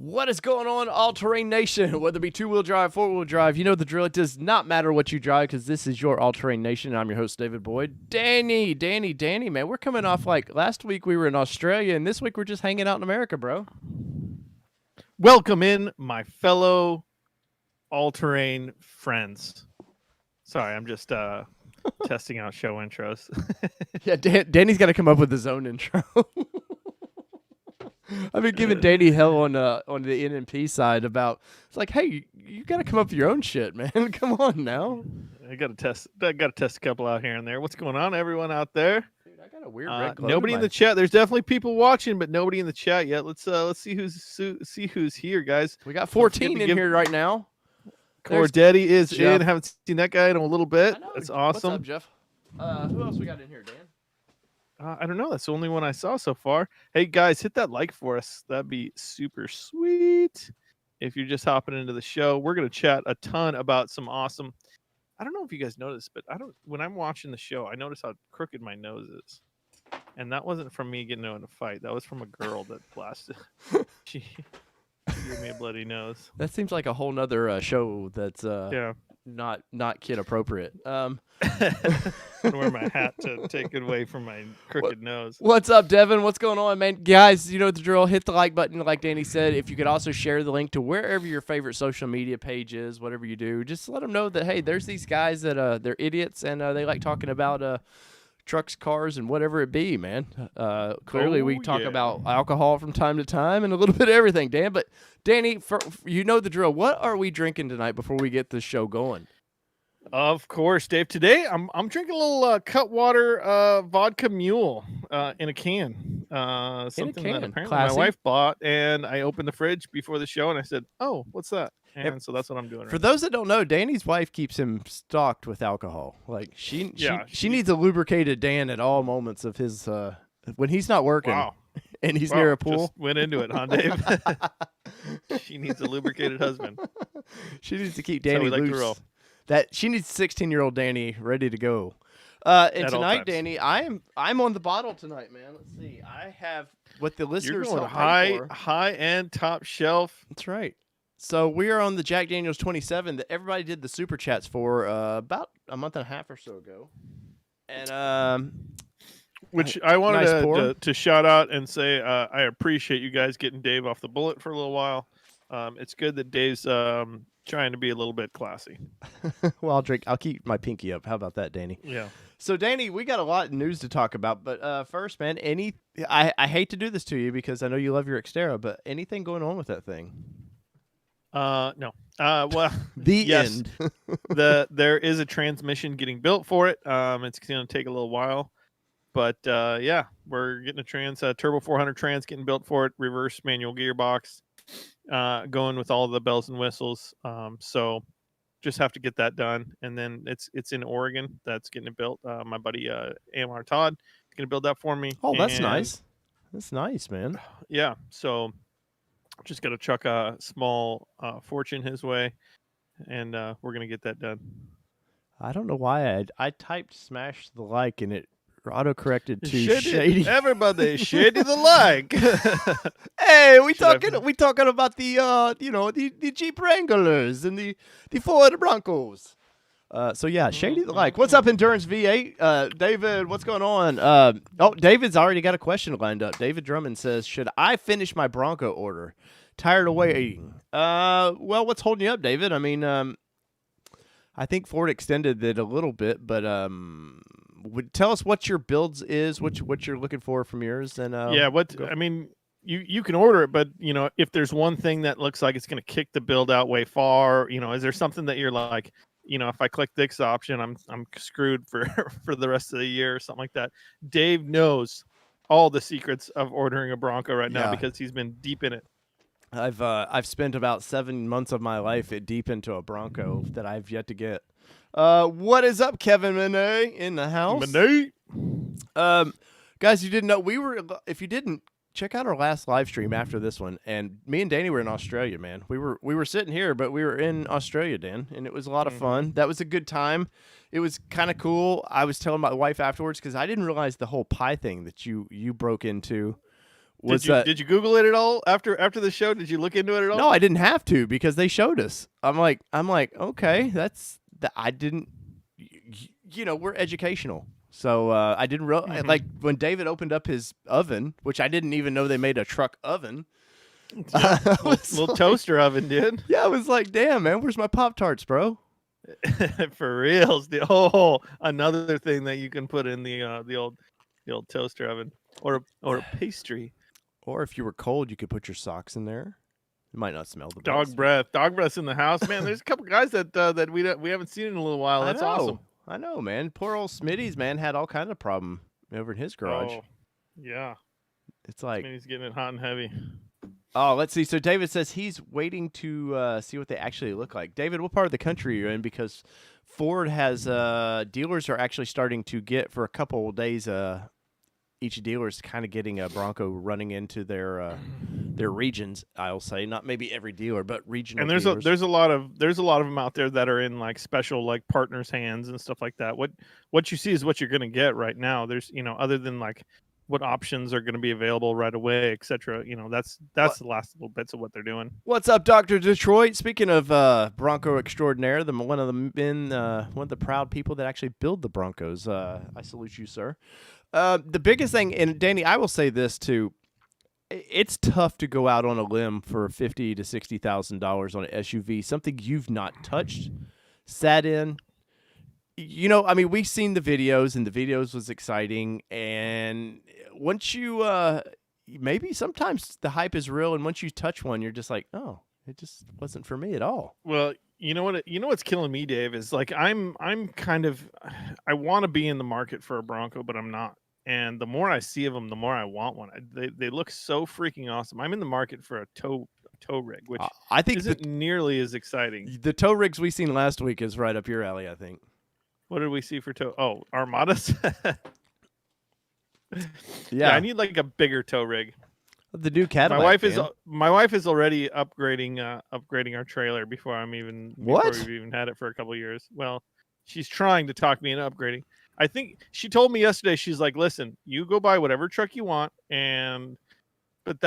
What is going on, All-Terrain Nation? Whether it be two-wheel drive, four-wheel drive, you know the drill. It does not matter what you drive because this is your All-Terrain Nation. I'm your host, David Boyd. Danny, man. We're coming off like last week we were in Australia, and this week we're just hanging out in America, bro. Welcome in, my fellow all-terrain friends. Sorry, I'm just testing out show intros. Yeah, Danny's got to come up with his own intro. I've been giving Danny hell on the NMP side about, it's like, hey, you got to come up with your own shit, man. Come on now. I got to test a couple out here and there. What's going on, everyone out there? Dude, I got a weird red glow nobody in the chat. There's definitely people watching, but nobody in the chat yet. Let's see who's here, guys. We got 14 in here right now. Core Daddy is Jeff. in. Haven't seen that guy in a little bit. That's awesome. What's up, Jeff? Who else we got in here, Dan? I don't know. That's the only one I saw so far. Hey, guys, hit that like for us. That'd be super sweet. If you're just hopping into the show, we're going to chat a ton about some awesome. I don't know if you guys noticed, but when I'm watching the show, I notice how crooked my nose is. And that wasn't from me getting in a fight. That was from a girl that blasted. She gave me a bloody nose. That seems like a whole nother show that's yeah. not kid appropriate. I'm gonna wear my hat to take it away from my crooked nose. What's up, Devin? What's going on, man? Guys, you know the drill. Hit the like button, like Danny said. If you could also share the link to wherever your favorite social media page is, whatever you do, just let them know that, hey, there's these guys that they're idiots and they like talking about trucks, cars, and whatever it be, man. Clearly, we talk about alcohol from time to time and a little bit of everything, Dan. But Danny, you know the drill. What are we drinking tonight before we get this show going? Of course, Dave. Today, I'm drinking a little Cutwater vodka mule in a can. Something that apparently Classy. My wife bought, and I opened the fridge before the show, and I said, "Oh, what's that?" And so that's what I'm doing. For those that don't know, Danny's wife keeps him stocked with alcohol. Like she needs a lubricated Dan at all moments of his when he's not working. Wow. And he's near a pool. Just went into it, huh, Dave? She needs a lubricated husband. She needs to keep Danny like loose. to roll. That she needs 16-year-old Danny ready to go. And tonight, Danny, I'm on the bottle tonight, man. Let's see. I have what the listeners You're going high end, top shelf. That's right. So we are on the Jack Daniel's 27 that everybody did the super chats for about a month and a half or so ago, and which I wanted to shout out and say I appreciate you guys getting Dave off the bullet for a little while. It's good that Dave's trying to be a little bit classy. Well, I'll keep my pinky up. How about that, Danny? Yeah. So, Danny, we got a lot of news to talk about, but first, man, I hate to do this to you because I know you love your Xterra, but anything going on with that thing? No. Well, the end. There is a transmission getting built for it. It's going to take a little while, but yeah, we're getting a turbo 400 trans getting built for it. Reverse manual gearbox, going with all the bells and whistles. So just have to get that done, and then it's in Oregon. That's getting it built. My buddy Amar Todd is going to build that for me. Oh, that's nice. That's nice, man. Yeah. So. Just got to chuck a small fortune his way, and we're going to get that done. I don't know why I typed smash the like and it auto-corrected to shady. Everybody, shady the like. Hey, we talking about the the Jeep Wranglers and the Ford Broncos. So yeah, shady the like. What's up, Endurance V8? David, what's going on? David's already got a question lined up. David Drummond says, should I finish my Bronco order? Tired of waiting. Well, what's holding you up, David? I mean, I think Ford extended it a little bit, but tell us what your builds is, what you're looking for from yours, and I mean, you can order it, but if there's one thing that looks like it's going to kick the build out way far, is there something that you're like, if I click this option, I'm screwed for the rest of the year or something like that. Dave knows all the secrets of ordering a Bronco right now because he's been deep in it. I've spent about 7 months of my life deep into a Bronco that I've yet to get. What is up, Kevin Monet in the house? Monet. Guys, you didn't know if you didn't check out our last live stream after this one. And me and Danny were in Australia, man. We were sitting here, but we were in Australia, Dan, and it was a lot of fun. That was a good time. It was kind of cool. I was telling my wife afterwards because I didn't realize the whole pie thing that you broke into. Did you Google it at all after the show? Did you look into it at all? No, I didn't have to because they showed us. I'm like, okay, that's that. I didn't. We're educational. So I didn't like when David opened up his oven, which I didn't even know they made a truck oven. Little toaster oven, dude. Yeah, I was like, damn, man, where's my Pop-Tarts, bro? For reals. Another thing that you can put in the old toaster oven or a pastry. Or if you were cold, you could put your socks in there. It might not smell the dog best. Dog breath's in the house, man. There's a couple guys that we haven't seen in a little while. That's awesome. I know, man. Poor old Smitty's, man, had all kind of problem over in his garage. Oh, yeah. It's like Smitty's getting it hot and heavy. Oh, let's see. So David says he's waiting to see what they actually look like. David, what part of the country are you in? Because Ford has dealers are actually starting to get for a couple of days. Each dealer's kind of getting a Bronco running into their regions. I'll say not maybe every dealer, but regional. And there's dealers. a lot of them out there that are in like special like partners' hands and stuff like that. What you see is what you're going to get right now. There's other than like what options are going to be available right away, etc. That's the last little bits of what they're doing. What's up, Dr. Detroit? Speaking of Bronco extraordinaire, one of the proud people that actually build the Broncos. I salute you, sir. The biggest thing, and Danny, I will say this too. It's tough to go out on a limb for $50,000 to $60,000 on an SUV, something you've not touched, sat in. We've seen the videos, and the videos was exciting. And once you, maybe sometimes the hype is real, and once you touch one, you're just like, oh, it just wasn't for me at all. Well, what's killing me, Dave, is like I'm kind of, I want to be in the market for a Bronco, but I'm not. And the more I see of them, the more I want one. They look so freaking awesome. I'm in the market for a tow rig, which I think isn't nearly as exciting. The tow rigs we seen last week is right up your alley, I think. What did we see for tow? Oh, Armadas. Yeah, I need like a bigger tow rig. The new Cadillac. My wife is already upgrading our trailer before we've even had it for a couple of years. Well, she's trying to talk me into upgrading. I think she told me yesterday, she's like, listen, you go buy whatever truck you want, but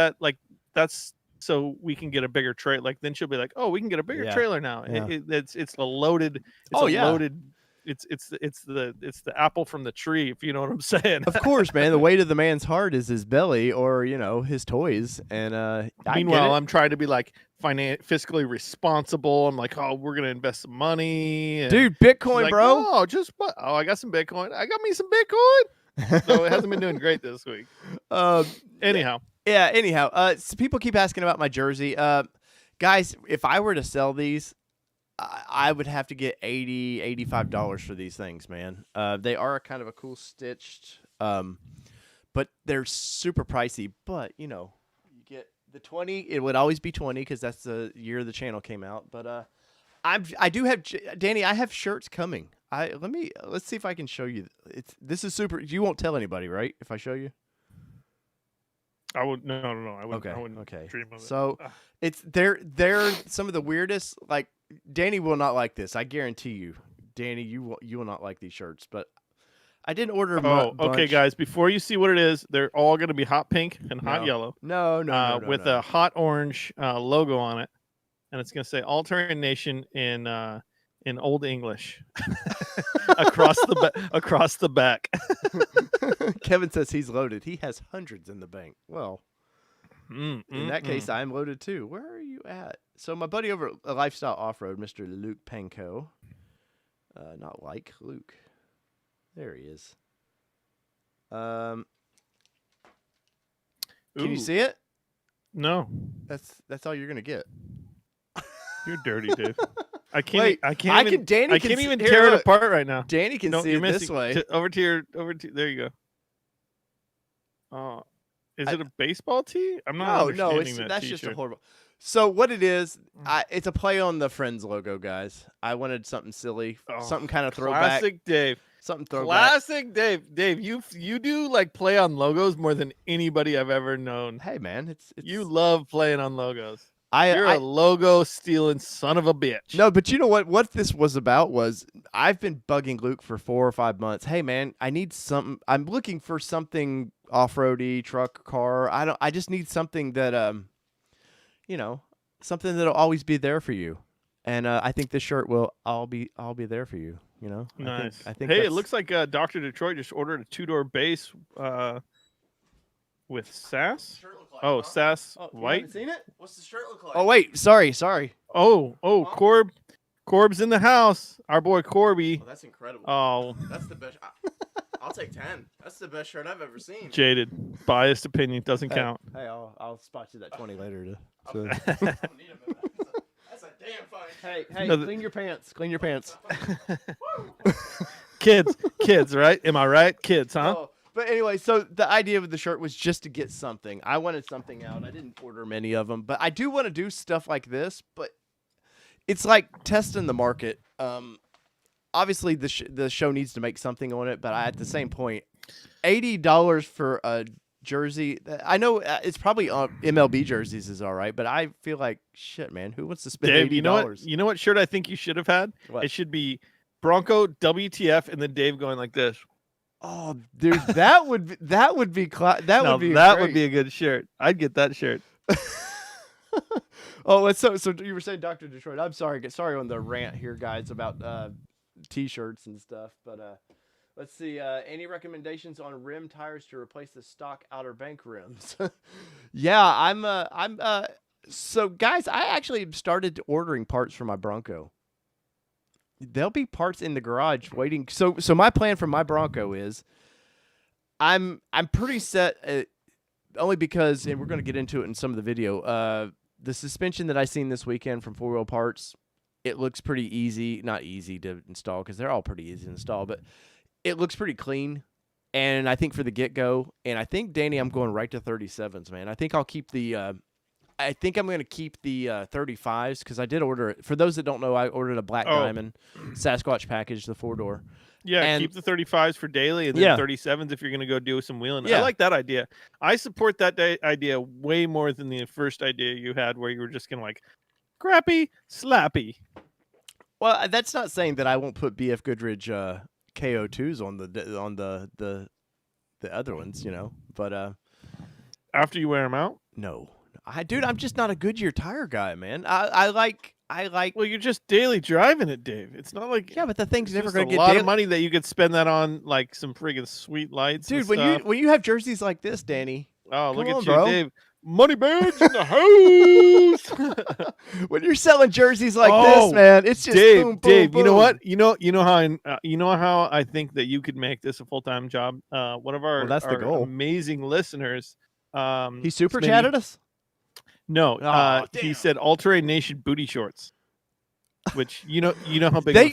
that's so we can get a bigger trailer. Like then she'll be like, oh, we can get a bigger trailer now. Yeah. It's a loaded. It's the apple from the tree, if you know what I'm saying. Of course, man. The weight of the man's heart is his belly or, his toys. And meanwhile, I'm trying to be like fiscally responsible. I'm like, oh, we're going to invest some money. Dude, Bitcoin, like, bro. Oh, just what? Oh, I got some Bitcoin. I got me some Bitcoin. So it hasn't been doing great this week. Anyhow. Yeah, so people keep asking about my jersey. Guys, if I were to sell these, I would have to get $80, $85 for these things, man. They are kind of a cool stitched, but they're super pricey. But, you get the 20. It would always be 20 because that's the year the channel came out. But I do have, Danny, I have shirts coming. Let's see if I can show you. This is super. You won't tell anybody, right, if I show you? I would no. I wouldn't. Okay. I wouldn't Okay. dream of it. So they're some of the weirdest. Like Danny will not like this. I guarantee you, Danny, you will not like these shirts. But I didn't order. Okay, guys. Before you see what it is, they're all going to be hot pink and hot yellow. No, with a hot orange logo on it, and it's going to say "Altering Nation" in Old English across the back. Kevin says he's loaded. He has hundreds in the bank. Well, in that case, I'm loaded too. Where are you at? So my buddy over at Lifestyle Off-Road, Mr. Luke Panko. Not like Luke. There he is. Can you see it? No. That's all you're gonna get. You're dirty, Dave. I can't even Danny tear it apart right now. Danny can see it this way. Over to there you go. Is it a baseball tee? I'm not understanding that's t-shirt. just a horrible. So what it is, it's a play on the Friends logo, guys. I wanted something silly, something kind of throwback. Classic Dave. Something throwback. Classic Dave. Dave, you do like play on logos more than anybody I've ever known. Hey man, it's you love playing on logos. You're a a logo stealing son of a bitch. No, but you know what? What this was about was I've been bugging Luke for 4 or 5 months. Hey man, I need something. I'm looking for something off-roady, truck, car. I just need something that you know, something that'll always be there for you. And I think this shirt will all be there for you. You know, nice. I think hey, it looks like Dr. Detroit just ordered a 2-door bass with sass. Like, sass you white. haven't seen it? What's the shirt look like? Oh wait, sorry. Oh, Corb's in the house. Our boy Corby. Oh, that's incredible. Oh, that's the best. I'll take 10. That's the best shirt I've ever seen. Jaded, biased opinion doesn't count. Hey, I'll spot you that 20 later. To, That's a damn fine. Hey, clean your pants. Clean your pants. kids, right? Am I right? Kids, huh? Oh, but anyway, so the idea with the shirt was just to get something. I wanted something out. I didn't order many of them, but I do want to do stuff like this. But it's like testing the market. Obviously, the show needs to make something on it, but at the same point, $80 for a jersey. I know it's probably MLB jerseys is all right, but I feel like shit, man. Who wants to spend Dave, $80? You know what shirt I think you should have had? What? It should be Bronco WTF and then Dave going like this. Oh, dude, that would be that would be a good shirt. I'd get that shirt. Oh, so you were saying Dr. Detroit. I'm sorry. Sorry on the rant here, guys, about T-shirts and stuff. But let's see. Any recommendations on rim tires to replace the stock Outer Bank rims? Yeah, so guys, I actually started ordering parts for my Bronco. There'll be parts in the garage waiting. So my plan for my Bronco is I'm pretty set only because, and we're going to get into it in some of the video, the suspension that I seen this weekend from 4 Wheel Parts, it looks pretty easy. Not easy to install because they're all pretty easy to install, but it looks pretty clean. And I think for the get-go, and I think, Danny, I'm going right to 37s, man. I think I'll keep the I think I'm going to keep the 35s because I did order it. For those that don't know, I ordered a Black Diamond Sasquatch package, the 4-door. Yeah, and keep the 35s for daily and then 37s if you're going to go do some wheeling. Yeah. I like that idea. I support that idea way more than the first idea you had where you were just going to like, crappy, slappy. Well, that's not saying that I won't put BF Goodrich KO2s on the other ones, you know. But after you wear them out? No. Dude, I'm just not a Goodyear tire guy, man. I like. Well, you're just daily driving it, Dave. It's not like but the thing's never going to get a lot of money that you could spend that on, like some friggin' sweet lights. Dude, when you have jerseys like this, Danny. Oh, look at you, bro. Dave. Money badge in the house. When you're selling jerseys like this, man, it's just Dave. boom, Dave, boom, you know boom. what? You know how I think that you could make this a full-time job. One of our that's the goal. Amazing listeners. He super chatted us. No, he said All-Terrain Nation booty shorts, which you know how big they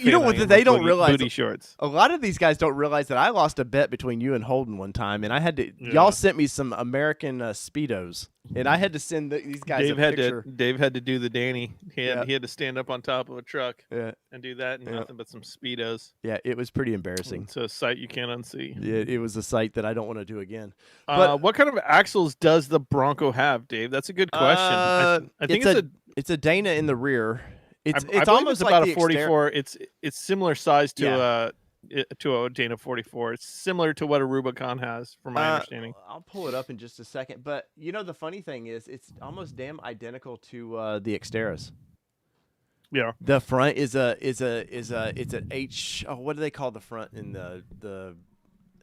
don't realize booty shorts. A lot of these guys don't realize that I lost a bet between you and Holden one time, and I had to. Yeah. Y'all sent me some American speedos, and I had to send these guys a picture. Dave had to do the Danny. He had to stand up on top of a truck and do that, and nothing but some speedos. Yeah, it was pretty embarrassing. It's a sight you can't unsee. Yeah, it was a sight that I don't want to do again. But what kind of axles does the Bronco have, Dave? That's a good question. I think it's a Dana in the rear. It's I almost about like a 44. It's similar size to a Dana 44. It's similar to what a Rubicon has, from my understanding. I'll pull it up in just a second. But you know, the funny thing is, it's almost damn identical to the Xterras. Yeah. The front is an H. Oh, what do they call the front in the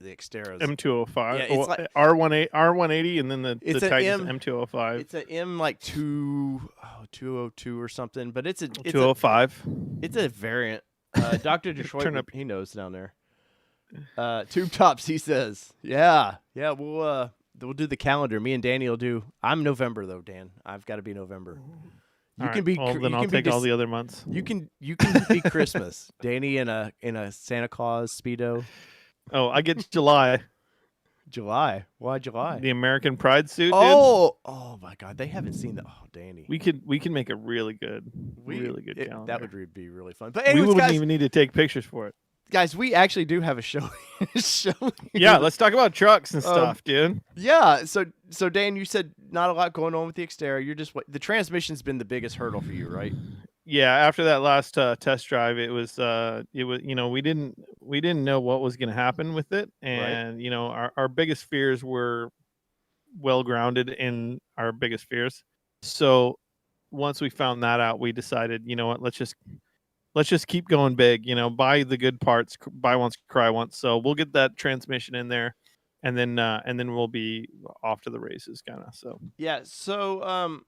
Xterras? M205. Yeah, it's like R180, and then the Titan's M205. It's an M like 202 or something, but it's 205. It's a variant. Dr. Detroit, he knows down there. Tube tops, he says. Yeah. We'll do the calendar. Me and Danny will do. I'm November though, Dan. I've got to be November. You can be. Then I'll take all the other months. You can be Christmas. Danny in a Santa Claus Speedo. Oh, I get July. July? Why July? The American Pride suit. Oh my God! They haven't seen that. Oh, Danny. We can make a really good calendar. That would be really fun. But anyways, we wouldn't guys, even need to take pictures for it. guys, we actually do have a show. Yeah, let's talk about trucks and stuff, dude. Yeah. So Dan, you said not a lot going on with the Xterra. You're just the transmission's been the biggest hurdle for you, right? Yeah, after that last test drive, it was we didn't know what was going to happen with it, and our biggest fears were well grounded in our biggest fears. So once we found that out, we decided, you know what, let's just keep going big. Buy the good parts, buy once, cry once. So we'll get that transmission in there, and then we'll be off to the races, kind of. So yeah. So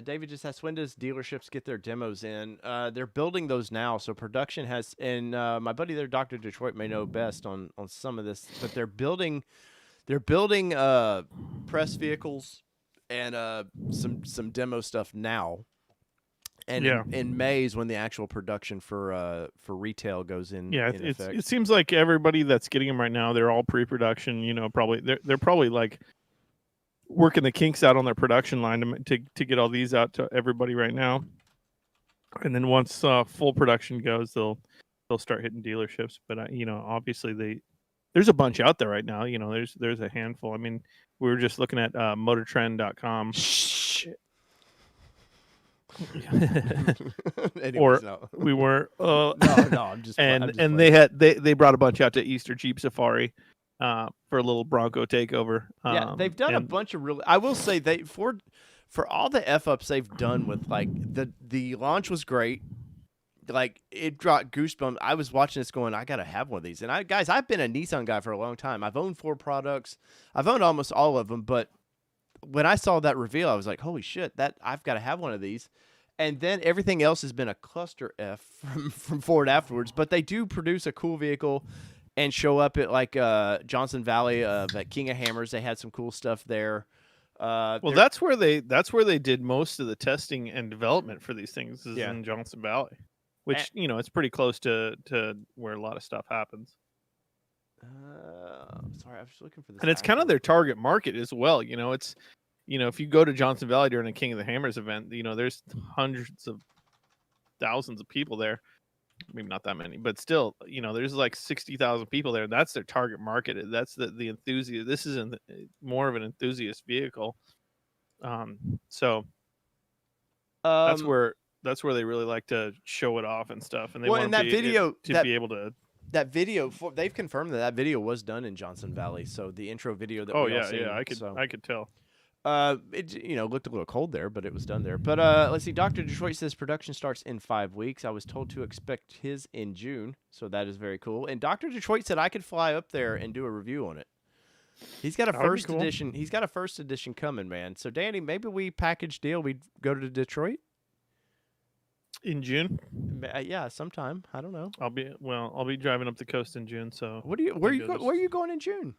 David just asked, when does dealerships get their demos in? They're building those now, so production has. And my buddy there, Dr. Detroit, may know best on some of this, but they're building press vehicles and some demo stuff now. And in May is when the actual production for retail goes in. Yeah, in effect. It seems like everybody that's getting them right now, they're all pre-production. Probably they're probably like working the kinks out on their production line to get all these out to everybody right now. And then once full production goes, they'll start hitting dealerships. But obviously there's a bunch out there right now. There's a handful. I mean, we were just looking at motortrend.com. Anyways, we were no, I'm just they brought a bunch out to Easter Jeep Safari for a little Bronco takeover. Yeah, they've done a bunch of really. I will say for all the f ups they've done with like the launch was great. Like it brought goosebumps. I was watching this going, I gotta have one of these. And I've been a Nissan guy for a long time. I've owned 4 products. I've owned almost all of them, but when I saw that reveal, I was like, holy shit, that I've got to have one of these. And then everything else has been a cluster F from Ford afterwards. But they do produce a cool vehicle and show up at like Johnson Valley at King of Hammers. They had some cool stuff there. Well, that's where they did most of the testing and development for these things is in Johnson Valley, which it's pretty close to where a lot of stuff happens. Sorry, I was just looking for this. And it's kind of their target market as well. It's if you go to Johnson Valley during a King of the Hammers event, there's hundreds of thousands of people there. Maybe not that many, but still, there's like 60,000 people there. That's their target market. That's the enthusiast. This is more of an enthusiast vehicle. So that's where they really like to show it off and stuff. And they want that video to be able to. That video, they've confirmed that video was done in Johnson Valley. So the intro video that we all seen, I could tell. It looked a little cold there, but it was done there. But let's see. Dr. Detroit says production starts in 5 weeks. I was told to expect his in June, so that is very cool. And Dr. Detroit said I could fly up there and do a review on it. He's got a first edition. He's got a first edition coming, man. So Danny, maybe we package deal. We go to Detroit in June. Yeah, sometime. I don't know. I'll be driving up the coast in June. So where are you going in June?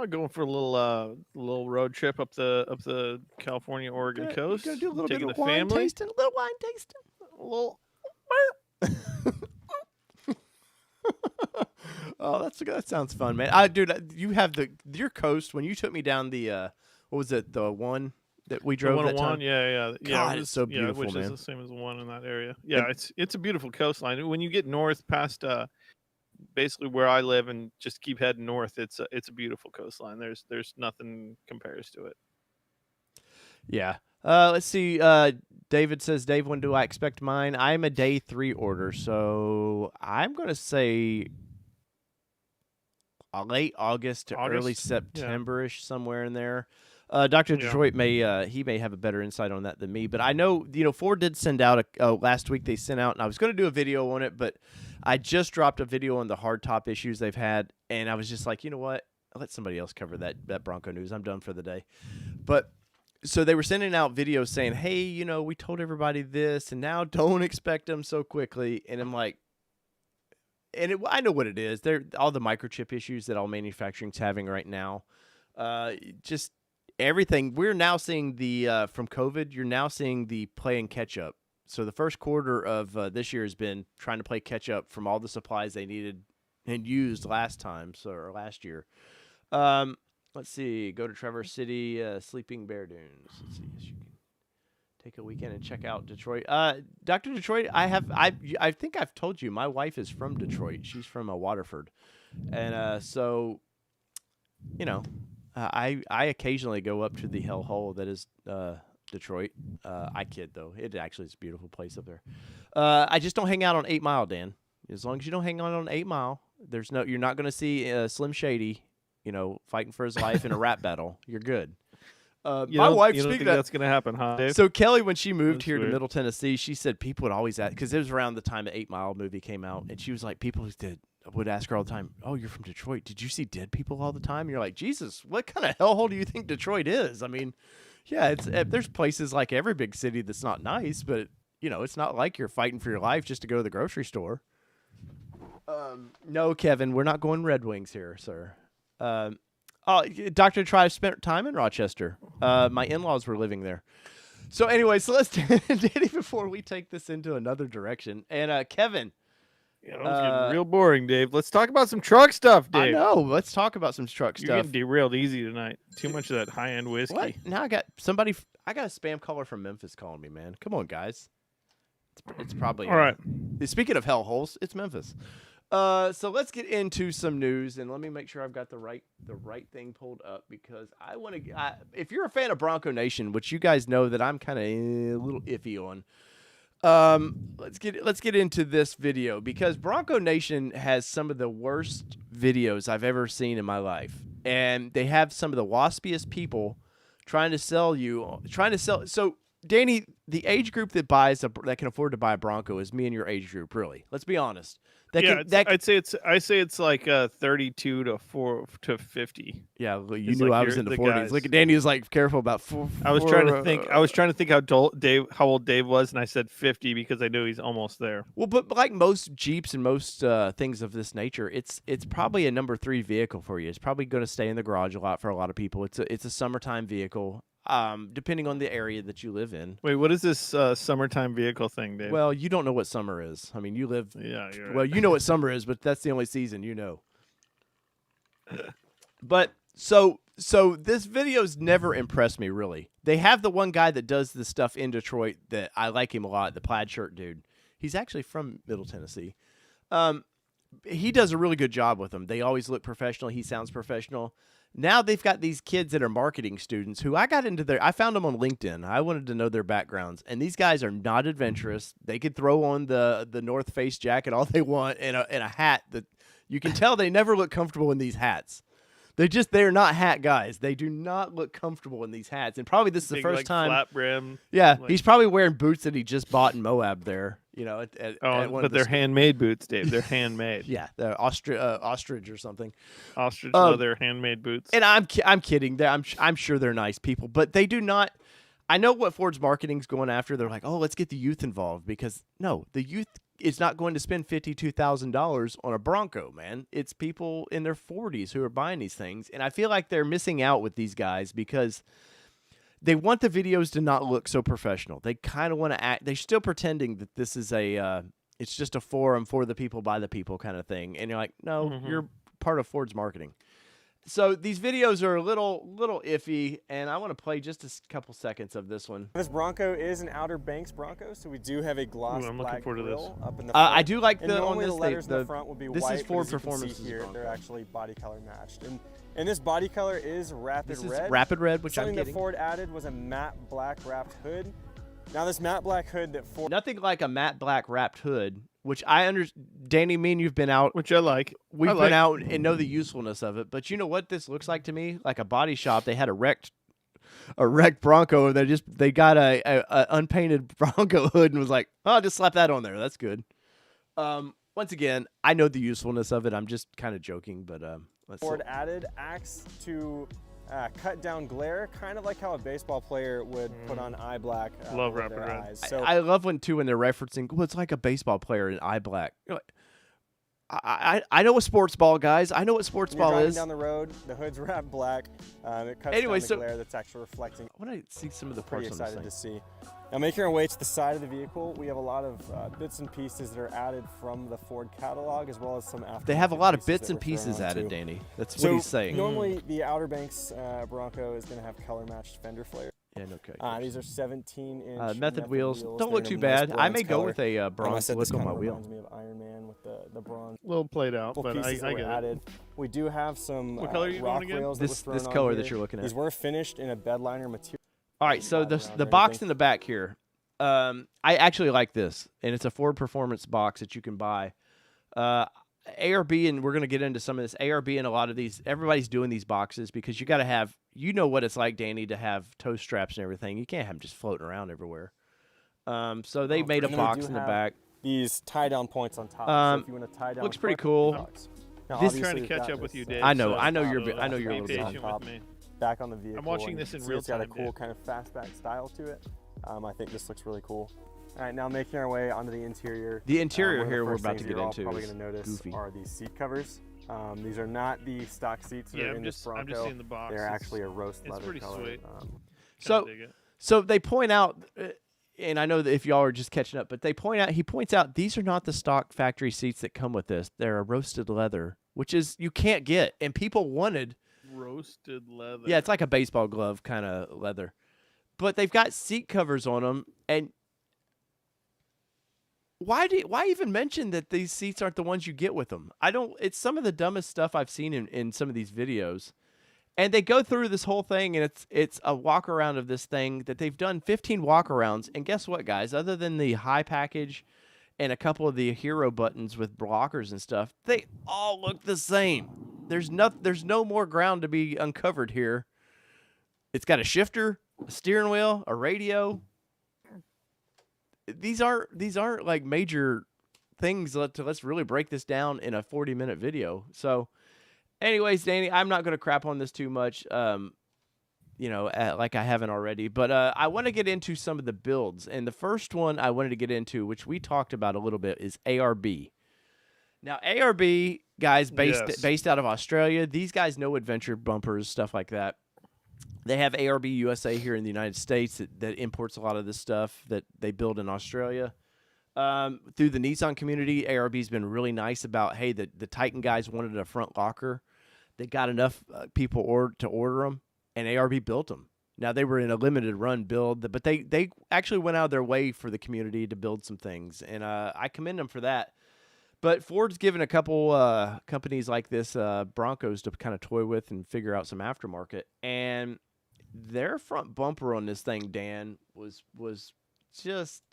Going for a little road trip up the California California-Oregon coast. Gonna do a little bit of wine tasting. A little wine tasting. A little. Oh, that sounds fun, man. Dude, you have your coast when you took me down the what was it, the one that we drove that time? Yeah. God, it's so beautiful, which man. is the same as the one in that area. Yeah, it's a beautiful coastline. When you get north past basically where I live and just keep heading north, it's a beautiful coastline. There's nothing compares to it. Yeah. Let's see. David says, Dave, when do I expect mine? I'm a day 3 order, so I'm gonna say late August to early September-ish, somewhere in there. Dr. Detroit may have a better insight on that than me, but I know Ford did send out last week. They sent out, and I was going to do a video on it, but I just dropped a video on the hardtop issues they've had, and I was just like, you know what? I'll let somebody else cover that Bronco news. I'm done for the day. But so they were sending out videos saying, hey, we told everybody this, and now don't expect them so quickly. And I'm like, I know what it is. They're all the microchip issues that all manufacturing's having right now. Just everything. We're now seeing from COVID, you're now seeing the playing catch up. So the first quarter of this year has been trying to play catch up from all the supplies they needed and used last year. Let's see. Go to Traverse City, Sleeping Bear Dunes. Let's see. Yes, you can. take a weekend and check out Detroit. Dr. Detroit, I think I've told you my wife is from Detroit. She's from Waterford, and so you know, I occasionally go up to the hellhole that is Detroit. I kid though; it actually is a beautiful place up there. I just don't hang out on 8 Mile, Dan. As long as you don't hang out on 8 Mile, you're not going to see Slim Shady, fighting for his life in a rap battle. You're good. My wife, you don't think that's going to happen, huh, Dave? So Kelly, when she moved here to Middle Tennessee, she said people would always ask, because it was around the time the 8 Mile movie came out, and she was like, people would ask her all the time, "Oh, you're from Detroit. Did you see dead people all the time?" And you're like, Jesus, what kind of hellhole do you think Detroit is? I mean, yeah, there's places like every big city that's not nice, but it's not like you're fighting for your life just to go to the grocery store. No, Kevin, we're not going Red Wings here, sir. Dr. Tribe spent time in Rochester. My in-laws were living there. So anyway, so let's Danny, before we take this into another direction. And Kevin. It's getting real boring, Dave. Let's talk about some truck stuff, Dave. I know. Let's talk about some truck stuff. You're getting derailed easy tonight. Too much of that high-end whiskey. What? Now I got a spam caller from Memphis calling me, man. Come on, guys. It's probably all right. Speaking of hellholes, it's Memphis. So let's get into some news, and let me make sure I've got the right thing pulled up, because I want to. If you're a fan of Bronco Nation, which you guys know that I'm kind of a little iffy on, let's get into this video, because Bronco Nation has some of the worst videos I've ever seen in my life, and they have some of the waspiest people trying to sell. So Danny, the age group that can afford to buy a Bronco is me and your age group, really. Let's be honest. I'd say it's like 32 to 50. Yeah, well, you knew I was in the 40s. Guys. Look at Danny was like careful about I was trying to think how old Dave was, and I said 50 because I knew he's almost there. Well, but like most Jeeps and most things of this nature, it's probably a number 3 vehicle for you. It's probably going to stay in the garage a lot for a lot of people. It's a summertime vehicle. Depending on the area that you live in. Wait, what is this summertime vehicle thing, Dave? Well, you don't know what summer is. I mean, you live. Yeah, you're right. Well, you know what summer is, but that's the only season you know. But so this video's never impressed me, really. They have the one guy that does the stuff in Detroit that I like him a lot, the plaid shirt dude. He's actually from Middle Tennessee. He does a really good job with them. They always look professional. He sounds professional. Now they've got these kids that are marketing students who I found them on LinkedIn. I wanted to know their backgrounds, and these guys are not adventurous. They could throw on the North Face jacket all they want and a hat that you can tell they never look comfortable in these hats. They're not hat guys. They do not look comfortable in these hats. And probably this is the first time. Flat brim. Yeah, he's probably wearing boots that he just bought in Moab there. But they're handmade boots, Dave. They're handmade. Yeah, they're ostrich or something. Ostrich leather handmade boots. And I'm kidding. I'm sure they're nice people, but they do not. I know what Ford's marketing's going after. They're like, oh, let's get the youth involved, because no, the youth is not going to spend $52,000 on a Bronco, man. It's people in their 40s who are buying these things, and I feel like they're missing out with these guys because they want the videos to not look so professional. They kind of want to act. They're still pretending that this is it's just a forum for the people by the people kind of thing, and you're like, no, you're part of Ford's marketing. So these videos are a little iffy, and I want to play just a couple seconds of this one. This Bronco is an Outer Banks Bronco, so we do have a gloss black grill up in the front. I do like the letters in the front would be this white. This is Ford Performance. Here, they're actually body color matched, and this body color is rapid red. Rapid red, which something that Ford added was a matte black wrapped hood. Now this matte black hood that Ford nothing like a matte black wrapped hood. Which I understand, Danny, me and you've been out. Which I like. We've been out and know the usefulness of it. But you know what this looks like to me? Like a body shop. They had a wrecked Bronco. They got a unpainted Bronco hood and was like, oh, just slap that on there. That's good. Once again, I know the usefulness of it. I'm just kind of joking, but Ford added acts to cut down glare, kind of like how a baseball player would put on eye black. Love rapid red. Eyes. So I love when they're referencing, well, it's like a baseball player in eye black. I know what sports ball, guys. I know what sports ball is. Down the road, the hood's wrapped black. It cuts down the glare that's actually reflecting. I want to see some of the parts. Pretty excited to see. Now, making our way to the side of the vehicle, we have a lot of bits and pieces that are added from the Ford catalog, as well as some aftermarket. They have a lot of bits and pieces added, Danny. That's what he's saying. Normally, the Outer Banks Bronco is going to have color-matched fender flares. Okay. These are 17-inch method wheels. Don't They're look in a too nice bad. I bronze may go color. with a I bronze said look this on kind my of wheel. reminds me of Iron Man with the bronze. A little played out, Couple but I pieces that get were it. added. We do have some What color are you rock going again? rails that This were thrown on color here. that you're looking at. These were finished in a bedliner material. All right, so Slide the around the and box everything. in the back here, I actually like this, and it's a Ford Performance box that you can buy. ARB, and we're going to get into some of this. ARB and a lot of these, everybody's doing these boxes because you got to have, you know what it's like, Danny, to have toe straps and everything. You can't have them just floating around everywhere. So they made a And then we box do in the have back. These tie-down points on top. So if you want to tie down, looks pretty foot, cool. box. Now, This- obviously Trying to we've catch got up with this, you, Dave. I know so you're a be little bit patient with me. back on the vehicle. watching and this in see real it's got a time, cool Dave. kind of fastback style to it. I think this looks really cool. All right, now making our way onto the interior. The interior one of the here we're first about to things get you're all into probably is going to notice goofy. are these seat covers. These are not the stock seats that Yeah, are I'm in just this Bronco. seeing the box. They're It's- actually a roast it's leather pretty color. sweet. So, dig it. so they point out, and I know that if y'all are just catching up, but he points out these are not the stock factory seats that come with this. They're a roasted leather, which is you can't get, and people wanted. Roasted leather. Yeah, it's like a baseball glove kind of leather, but they've got seat covers on them. And why even mention that these seats aren't the ones you get with them? It's some of the dumbest stuff I've seen in some of these videos. And they go through this whole thing, and it's a walk around of this thing that they've done 15 walkarounds. And guess what, guys? Other than the high package and a couple of the hero buttons with blockers and stuff, they all look the same. There's no more ground to be uncovered here. It's got a shifter, a steering wheel, a radio. These aren't like major things. Let's really break this down in a 40-minute video. So. Anyways, Danny, I'm not going to crap on this too much, like I haven't already. But I want to get into some of the builds. And the first one I wanted to get into, which we talked about a little bit, is ARB. Now, ARB, guys, based out of Australia, these guys know adventure bumpers, stuff like that. They have ARB USA here in the United States that imports a lot of this stuff that they build in Australia. Through the Nissan community, ARB's been really nice about, hey, the Titan guys wanted a front locker. They got enough people to order them, and ARB built them. Now, they were in a limited run build, but they actually went out of their way for the community to build some things, and I commend them for that. But Ford's given a couple companies like this Broncos to kind of toy with and figure out some aftermarket, and their front bumper on this thing, Dan, was just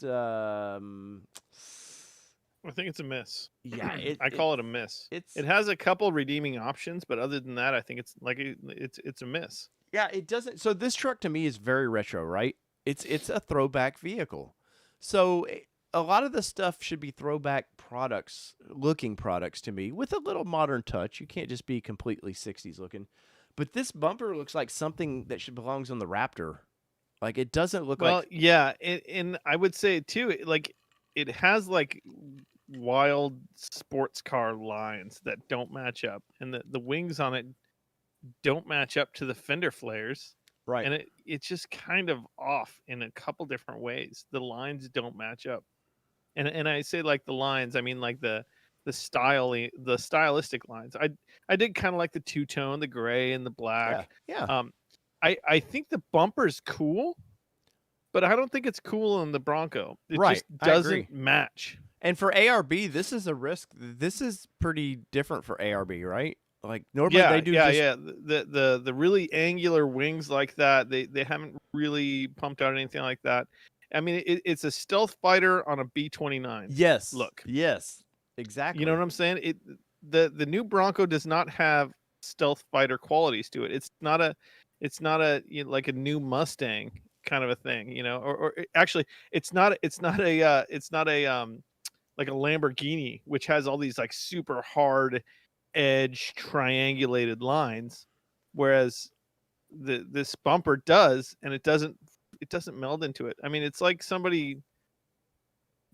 I think it's a miss. Yeah, I call it a miss. It has a couple redeeming options, but other than that, I think it's like it's a miss. Yeah, it doesn't. So this truck to me is very retro, right? It's a throwback vehicle. So a lot of the stuff should be throwback looking products to me with a little modern touch. You can't just be completely 60s looking. But this bumper looks like something that belongs on the Raptor. Like it doesn't look like. Well, yeah, and I would say too, it has like wild sports car lines that don't match up, and the wings on it don't match up to the fender flares. Right. And it's just kind of off in a couple different ways. The lines don't match up. And I say like the lines, I mean like the stylistic lines. I did kind of like the two-tone, the gray and the black. Yeah. I think the bumper's cool, but I don't think it's cool on the Bronco. It Right. just doesn't match. And for ARB, this is a risk. This is pretty different for ARB, right? Like normally they do. The really angular wings like that. They haven't really pumped out anything like that. I mean, it's a stealth fighter on a B29. Yes. Look. Yes. Exactly. You know what I'm saying? The new Bronco does not have stealth fighter qualities to it. It's not a like a new Mustang kind of a thing, or actually it's not a like a Lamborghini, which has all these like super hard edge triangulated lines, whereas this bumper does, and it doesn't meld into it. I mean, it's like somebody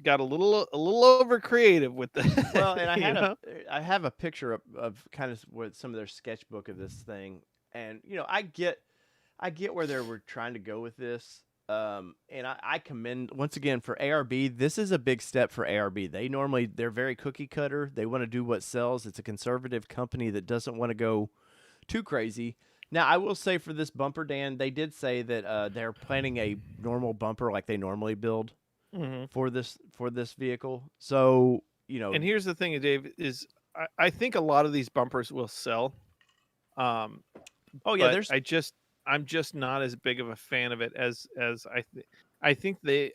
got a little over creative with the well, and I have a picture of kind of with some of their sketchbook of this thing, and I get where they were trying to go with this. And I commend once again for ARB. This is a big step for ARB. They're very cookie cutter. They want to do what sells. It's a conservative company that doesn't want to go too crazy. Now, I will say for this bumper, Dan, they did say that they're planning a normal bumper like they normally build for this vehicle. So, And here's the thing, Dave, is I think a lot of these bumpers will sell. Oh yeah, but I'm just not as big of a fan of it as I think I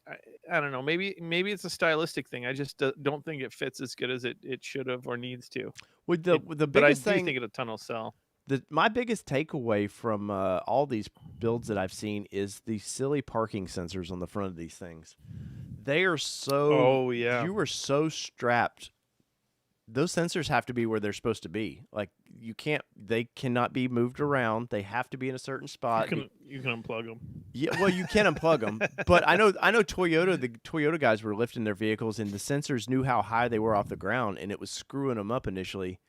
don't know, maybe it's a stylistic thing. I just don't think it fits as good as it should have or needs to. with the But I biggest do thing, think a ton will sell. my biggest takeaway from all these builds that I've seen is the silly parking sensors on the front of these things. They are so. Oh yeah. You are so strapped. Those sensors have to be where they're supposed to be. Like they cannot be moved around. They have to be in a certain spot. You can unplug them. Yeah, well, you can unplug them, but I know Toyota. The Toyota guys were lifting their vehicles, and the sensors knew how high they were off the ground, and it was screwing them up initially.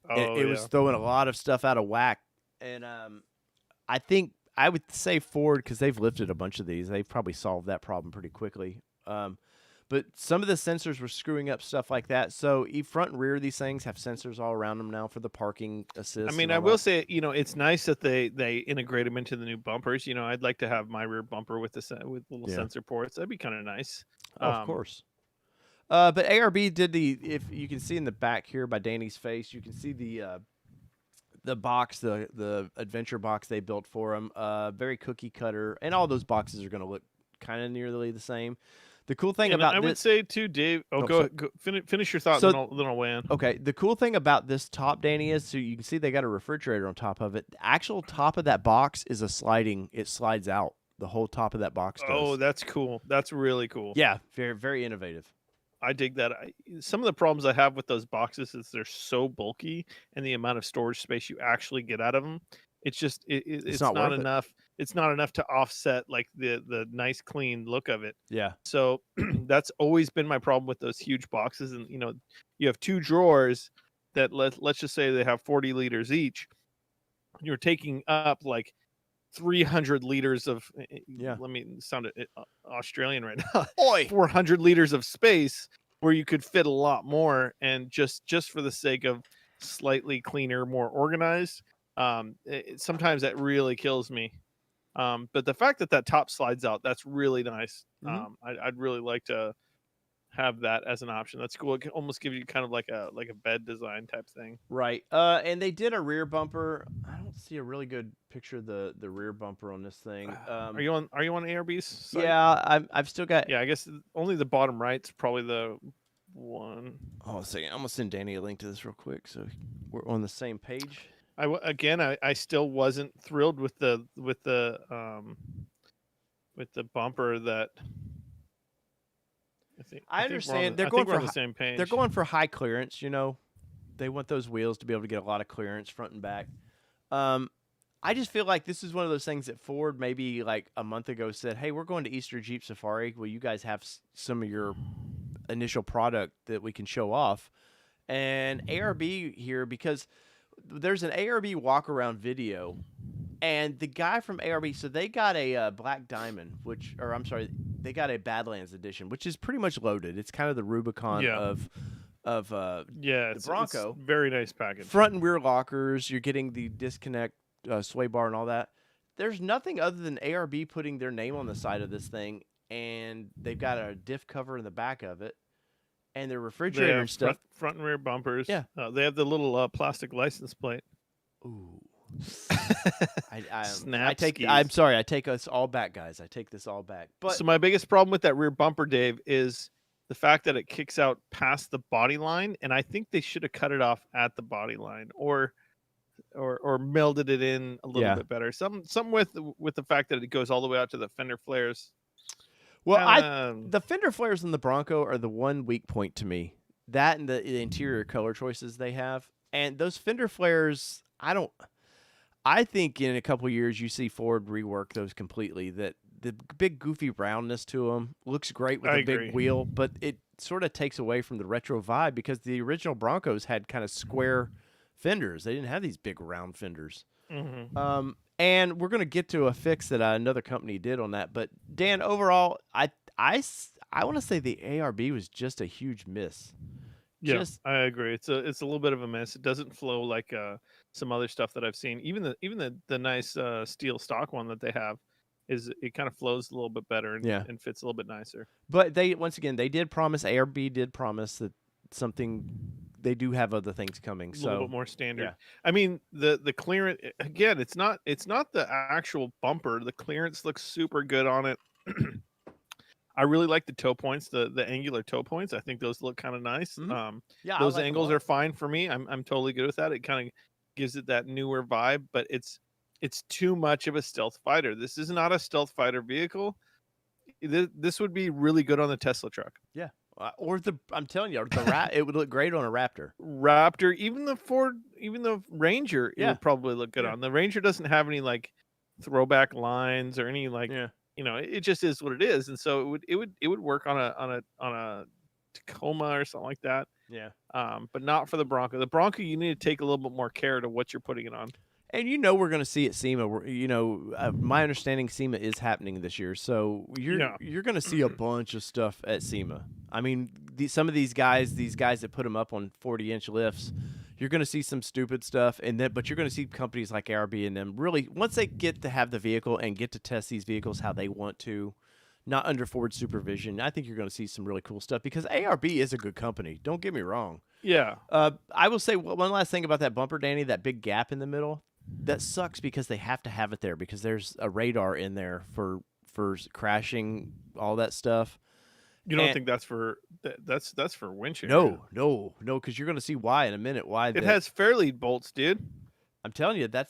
It was throwing a lot of stuff out of whack, and I think I would say Ford, because they've lifted a bunch of these, they've probably solved that problem pretty quickly. But some of the sensors were screwing up stuff like that. So front and rear of these things have sensors all around them now for the parking assist. I mean, I will say, it's nice that they integrate them into the new bumpers. I'd like to have my rear bumper with little sensor ports. That'd be kind of nice. Of course. But ARB did if you can see in the back here by Danny's face, you can see the box, the adventure box they built for him. Very cookie cutter, and all those boxes are going to look kind of nearly the same. The cool thing about I would say too, Dave. Go finish your thought, then I'll weigh in. Okay, the cool thing about this top, Danny, is so you can see they got a refrigerator on top of it. The actual top of that box is it slides out. The whole top of that box does. Oh, that's cool. That's really cool. Yeah, very, very innovative. I dig that. Some of the problems I have with those boxes is they're so bulky, and the amount of storage space you actually get out of them, it's just it's not enough. It's not enough to offset like the nice clean look of it. Yeah. So that's always been my problem with those huge boxes. And you have two drawers that let's just say they have 40 liters each. You're taking up like 300 liters of let me sound Australian right now. 400 liters of space where you could fit a lot more, and just for the sake of slightly cleaner, more organized. Sometimes that really kills me. But the fact that top slides out, that's really nice. I'd really like to have that as an option. That's cool. It can almost give you kind of like a bed design type thing. Right. And they did a rear bumper. I don't see a really good picture of the rear bumper on this thing. Are you on ARB's site? Yeah, I've still got. Yeah, I guess only the bottom right's probably the one. Oh, a second. I'm gonna send Danny a link to this real quick, so we're on the same page. I still wasn't thrilled with the bumper that. I understand they're going for on the same page. They're going for high clearance. They want those wheels to be able to get a lot of clearance front and back. I just feel like this is one of those things that Ford maybe like a month ago said, "Hey, we're going to Easter Jeep Safari. Will you guys have some of your initial product that we can show off?" And ARB here, because there's an ARB walk-around video, and the guy from ARB, so they got a Black Diamond, they got a Badlands edition, which is pretty much loaded. It's kind of the Rubicon of the Bronco. It's very nice package. Front and rear lockers. You're getting the disconnect sway bar and all that. There's nothing other than ARB putting their name on the side of this thing, and they've got a diff cover in the back of it. And their refrigerator and stuff. Front and rear bumpers. Yeah. They have the little plastic license plate. Ooh. Snap I'm sorry. I take us all back, guys. I take this all back. But so my biggest problem with that rear bumper, Dave, is the fact that it kicks out past the body line, and I think they should have cut it off at the body line, or melded it in a little bit better. Some with the fact that it goes all the way out to the fender flares. Well, the fender flares in the Bronco are the one weak point to me. That and the interior color choices they have. And those fender flares, I think in a couple of years you see Ford rework those completely. That the big goofy roundness to them looks great with a big wheel, but it sort of takes away from the retro vibe, because the original Broncos had kind of square fenders. They didn't have these big round fenders. Mm-hmm. And we're going to get to a fix that another company did on that. But, Dan, overall, I want to say the ARB was just a huge miss. Yeah, I agree. It's a little bit of a mess. It doesn't flow like some other stuff that I've seen. Even the nice steel stock one that they have it kind of flows a little bit better and fits a little bit nicer. But they they did promise, ARB did promise that they do have other things coming. A So little bit more standard. I mean, the clearance again, it's not the actual bumper. The clearance looks super good on it. I really like the toe points, the angular toe points. I think those look kind of nice. Those like angles are fine for me. I'm totally good with that. It kind of gives it that newer vibe, but it's too much of a stealth fighter. This is not a stealth fighter vehicle. This would be really good on the Tesla truck. Yeah. Or I'm telling you, it would look great on a Raptor, even the Ranger, it would probably look good on. The Ranger doesn't have any like throwback lines or any like it just is what it is, and so it would work on a Tacoma or something like that. Yeah. But not for the Bronco. The Bronco, you need to take a little bit more care to what you're putting it on. And we're going to see at SEMA. My understanding SEMA is happening this year, so you're going to see a bunch of stuff at SEMA. I mean, some of these guys that put them up on 40-inch lifts, you're going to see some stupid stuff, but you're going to see companies like ARB and them really once they get to have the vehicle and get to test these vehicles how they want to, not under Ford supervision. I think you're going to see some really cool stuff because ARB is a good company. Don't get me wrong. Yeah. I will say one last thing about that bumper, Danny. That big gap in the middle. That sucks because they have to have it there because there's a radar in there for crashing, all that stuff. You don't think that's for Winch? No, because you're going to see why in a minute. Why it has Fairlead bolts, dude. I'm telling you, that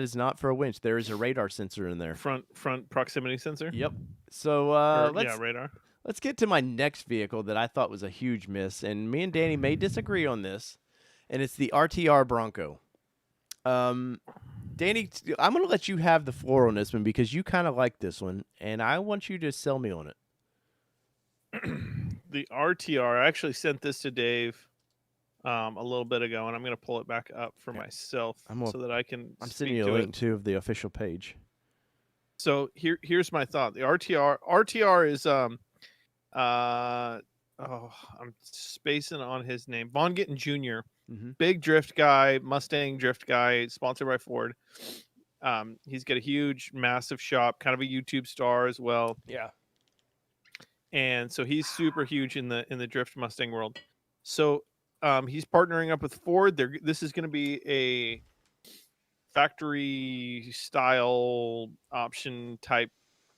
is not for a winch. There is a radar sensor in there. Front proximity sensor. Yep. So radar. Let's get to my next vehicle that I thought was a huge miss, and me and Danny may disagree on this, and it's the RTR Bronco. Danny, I'm going to let you have the floor on this one because you kind of like this one, and I want you to sell me on it. The RTR, I actually sent this to Dave a little bit ago, and I'm going to pull it back up for myself so that I can I'm sending you a link, too, of the official page. So here's my thought. The RTR is, I'm spacing on his name, Von Gittin Jr., big drift guy, Mustang drift guy, sponsored by Ford. He's got a huge, massive shop, kind of a YouTube star as well. Yeah. And so he's super huge in the drift Mustang world. So he's partnering up with Ford. This is going to be a factory style option type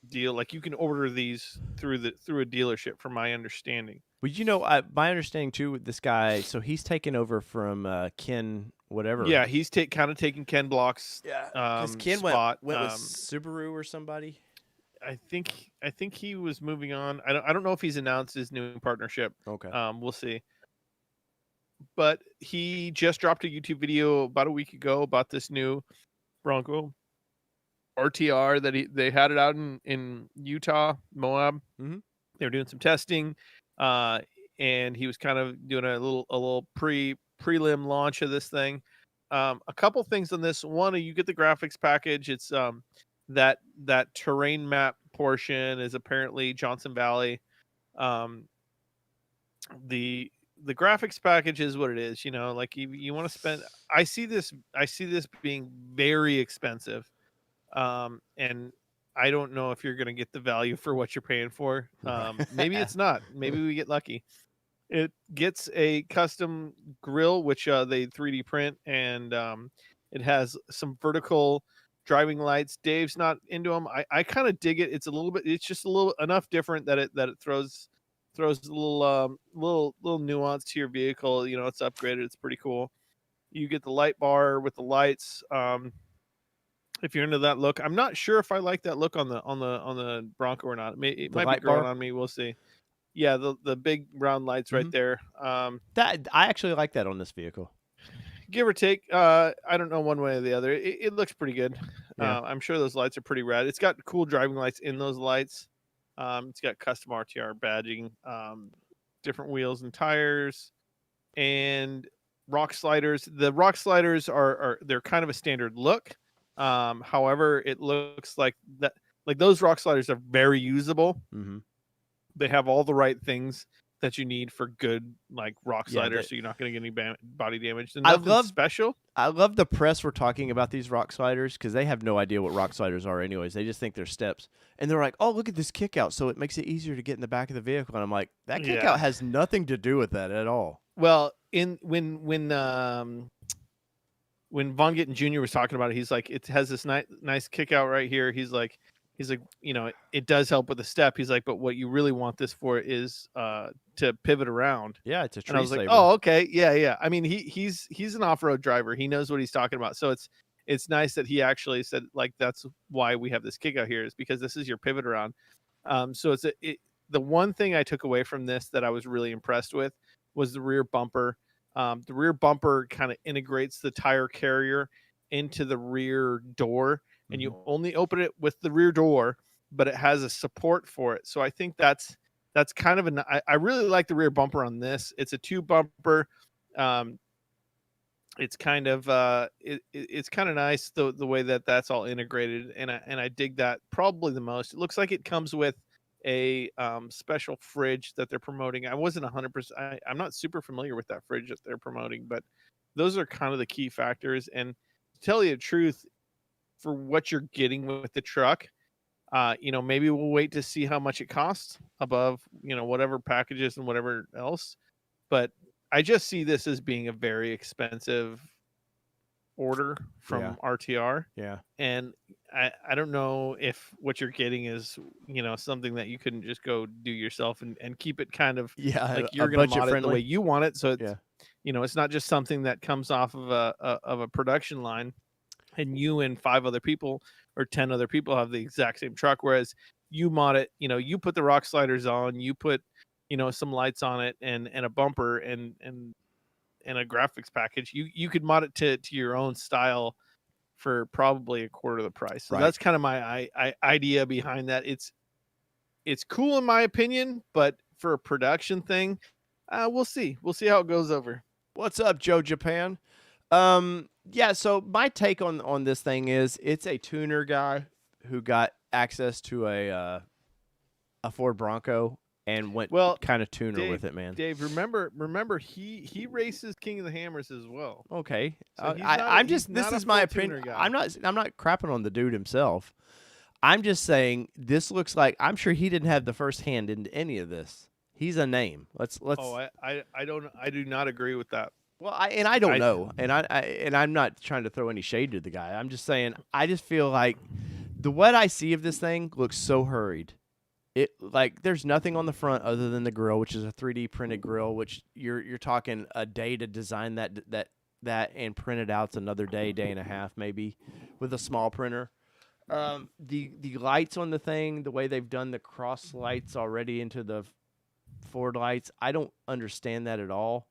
deal. Like you can order these through a dealership, from my understanding. Well, my understanding too with this guy, so he's taken over from Ken, whatever. Yeah, he's kind of taking Ken Block's because Ken spot. went with Subaru or somebody. I think he was moving on. I don't know if he's announced his new partnership. Okay. We'll see. But he just dropped a YouTube video about a week ago about this new Bronco RTR that they had it out in Utah, Moab. Mm-hmm. They were doing some testing, and he was kind of doing a little prelim launch of this thing. A couple things on this. One, you get the graphics package. It's that terrain map portion is apparently Johnson Valley. The graphics package is what it is, like you want to spend. I see this being very expensive. And I don't know if you're going to get the value for what you're paying for. Maybe it's not. Maybe we get lucky. It gets a custom grill, which they 3D print, and it has some vertical driving lights. Dave's not into them. I kind of dig it. It's just a little enough different that it throws a little nuance to your vehicle. It's upgraded. It's pretty cool. You get the light bar with the lights. If you're into that look, I'm not sure if I like that look on the Bronco or not. It might be growing on me. We'll see. Yeah, the big round lights right there. That I actually like that on this vehicle. Give or take. I don't know one way or the other. It looks pretty good. Yeah. I'm sure those lights are pretty rad. It's got cool driving lights in those lights. It's got custom RTR badging, different wheels and tires, and rock sliders. The rock sliders they're kind of a standard look. However, it looks like those rock sliders are very usable. Mm-hmm. They have all the right things that you need for good like rock Yeah, sliders, so you're not going to get any body damage. And I nothing love- special. I love the press we're talking about these rock sliders because they have no idea what rock sliders are anyways. They just think they're steps. And they're like, oh, look at this kick out. So it makes it easier to get in the back of the vehicle. And I'm like, that kick Yeah. out has nothing to do with that at all. Well, when Von Gittin Jr. was talking about it, he's like, it has this nice kick out right here. He's like, you know, it does help with the step. He's like, but what you really want this for is to pivot around. Yeah, it's a tree And I was saver. like, oh, okay, yeah. I mean, he's an off-road driver. He knows what he's talking about. So it's nice that he actually said like that's why we have this kick out here is because this is your pivot around. So the one thing I took away from this that I was really impressed with was the rear bumper. The rear bumper kind of integrates the tire carrier into the rear door, and you only open it with the rear door, but it has a support for it. So I think that's kind of I really like the rear bumper on this. It's a 2 bumper. It's kind of it's kind of nice the way that that's all integrated, and I dig that probably the most. It looks like it comes with a special fridge that they're promoting. I wasn't 100%. I'm not super familiar with that fridge that they're promoting, but those are kind of the key factors. And to tell you the truth, for what you're getting with the truck, you know, maybe we'll wait to see how much it costs above, you know, whatever packages and whatever else. But I just see this as being a very expensive order from RTR. Yeah. And I don't know if what you're getting is, you know, something that you couldn't just go do yourself and keep it kind of like you're going to mod it the way you want it. So it's, you know, it's not just something that comes off of a production line and you and 5 other people or 10 other people have the exact same truck. Whereas you mod it, you know, you put the rock sliders on, you put, you know, some lights on it and a bumper and a graphics package. You could mod it to your own style for probably a quarter of the price. So that's kind of my idea behind that. It's cool in my opinion, but for a production thing, we'll see. We'll see how it goes over. What's up, Joe Japan? Yeah, so my take on this thing is it's a tuner guy who got access to a Ford Bronco and went kind of tuner with it, man. Dave, remember he races King of the Hammers as well. Okay. So this is my opinion. I'm not crapping on the dude himself. I'm just saying this looks like I'm sure he didn't have the first hand into any of this. He's a name. Let's I do not agree with that. Well, I don't know. And I'm not trying to throw any shade to the guy. I'm just saying I just feel like what I see of this thing looks so hurried. It like there's nothing on the front other than the grill, which is a 3D printed grill, which you're talking a day to design that and print it out's another day and a half maybe with a small printer. The lights on the thing, the way they've done the cross lights already into the Ford lights, I don't understand that at all.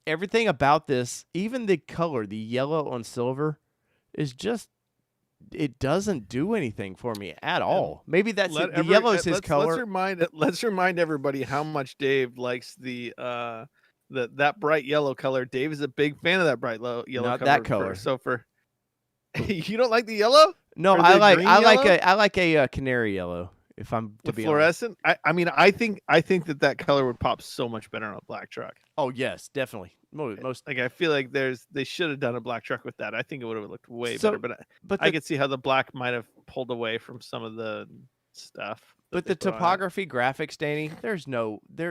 Everything about this, even the color, the yellow on silver, is just. It doesn't do anything for me at all. Maybe that's the yellow is his color. Let's remind everybody how much Dave likes that bright yellow color. Dave is a big fan of that bright yellow Not color. That color. You don't like the yellow? No, I like a canary yellow. If I'm to be fluorescent, honest. I mean, I think that color would pop so much better on a black truck. Oh yes, definitely. Most like I feel like they should have done a black truck with that. I think it would have looked way better. But I could see how the black might have pulled away from some of the stuff. But the topography graphics, Danny,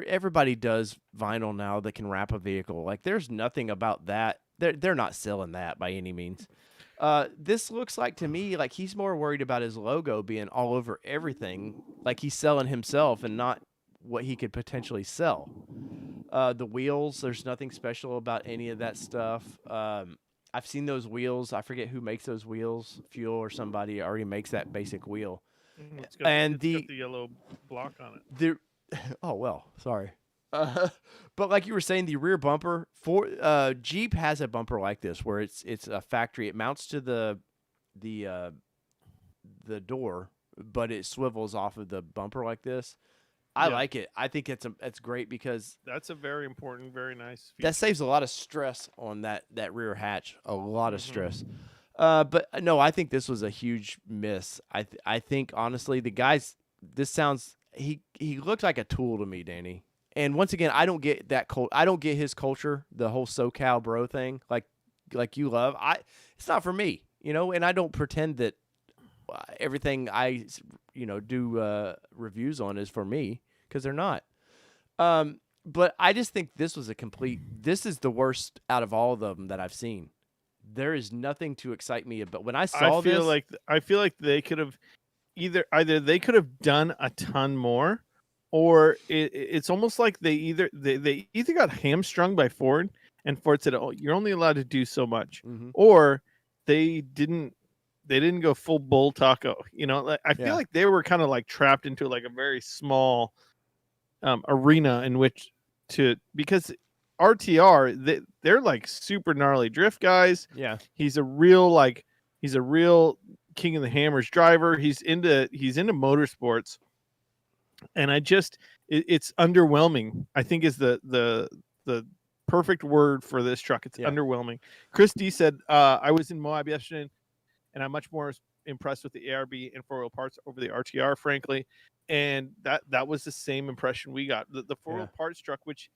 everybody does vinyl now that can wrap a vehicle. Like there's nothing about that. They're not selling that by any means. This looks like to me like he's more worried about his logo being all over everything, like he's selling himself and not what he could potentially sell. The wheels, there's nothing special about any of that stuff. I've seen those wheels. I forget who makes those wheels. Fuel or somebody already makes that basic wheel. It's got the yellow block on it. Oh well, sorry. But like you were saying, the rear bumper for Jeep has a bumper like this where it's a factory. It mounts to the door, but it swivels off of the bumper like this. I like it. I think it's great because that's a very important, very nice feature. That saves a lot of stress on that rear hatch. A lot of stress. But no, I think this was a huge miss. I think honestly, the guys. This sounds. He looked like a tool to me, Danny. And once again, I don't get that I don't get his culture, the whole SoCal bro thing, like you love. It's not for me, you know. And I don't pretend that everything I, do reviews on is for me, because they're not. But I just think this was this is the worst out of all of them that I've seen. There is nothing to excite me about. When I saw I feel like they could have either they could have done a ton more, or it's almost like they either got hamstrung by Ford, and Ford said, "Oh, you're only allowed to do so much," or they didn't go full bull taco. You know, I feel like they were kind of like trapped into like a very small arena in which because RTR, they're like super gnarly drift guys. Yeah, he's a real King of the Hammers driver. He's into motorsports, and it's underwhelming, I think, is the perfect word for this truck. It's underwhelming. Chris D said, I was in Moab yesterday, and I'm much more impressed with the ARB and four-wheel parts over the RTR, frankly. And that was the same impression we got. The four-wheel parts truck, which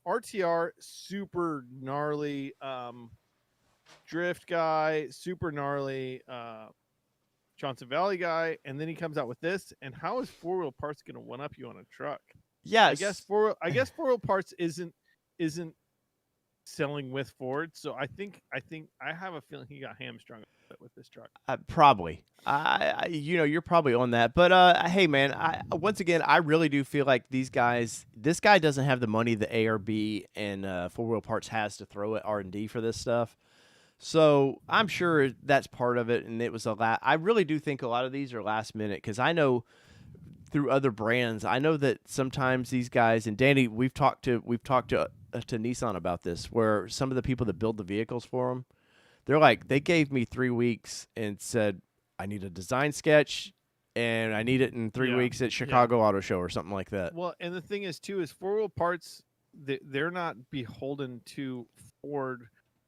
RTR, super gnarly drift guy, super gnarly Johnson Valley guy, and then he comes out with this. And how is four-wheel parts going to one-up you on a truck? Yes. I guess four-wheel parts isn't selling with Ford, so I have a feeling he got hamstrung with this truck. Probably. You're probably on that. But hey, man, once again, I really do feel like this guy doesn't have the money the ARB and four-wheel parts has to throw at R&D for this stuff. So I'm sure that's part of it, and it was I really do think a lot of these are last minute, because I know through other brands, I know that sometimes these guys, and Danny, we've talked to Nissan about this, where some of the people that build the vehicles for them, they're like, they gave me 3 weeks and said, I need a design sketch, and I need it in 3 weeks at Chicago Auto Show or something like that. Well, and the thing is, too, is four-wheel parts, they're not beholden to Ford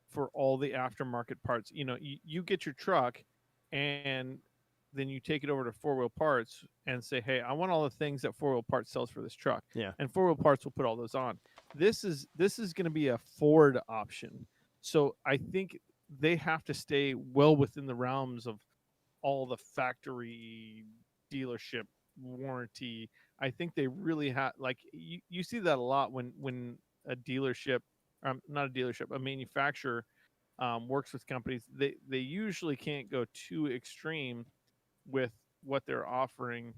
for all the aftermarket parts. You know, you get your truck, and then you take it over to four-wheel parts and say, hey, I want all the things that four-wheel parts sells for this truck. Yeah. And four-wheel parts will put all those on. This is going to be a Ford option. So I think they have to stay well within the realms of all the factory dealership warranty. I think they really have, like, you see that a lot when a dealership, not a dealership, a manufacturer works with companies. They usually can't go too extreme with what they're offering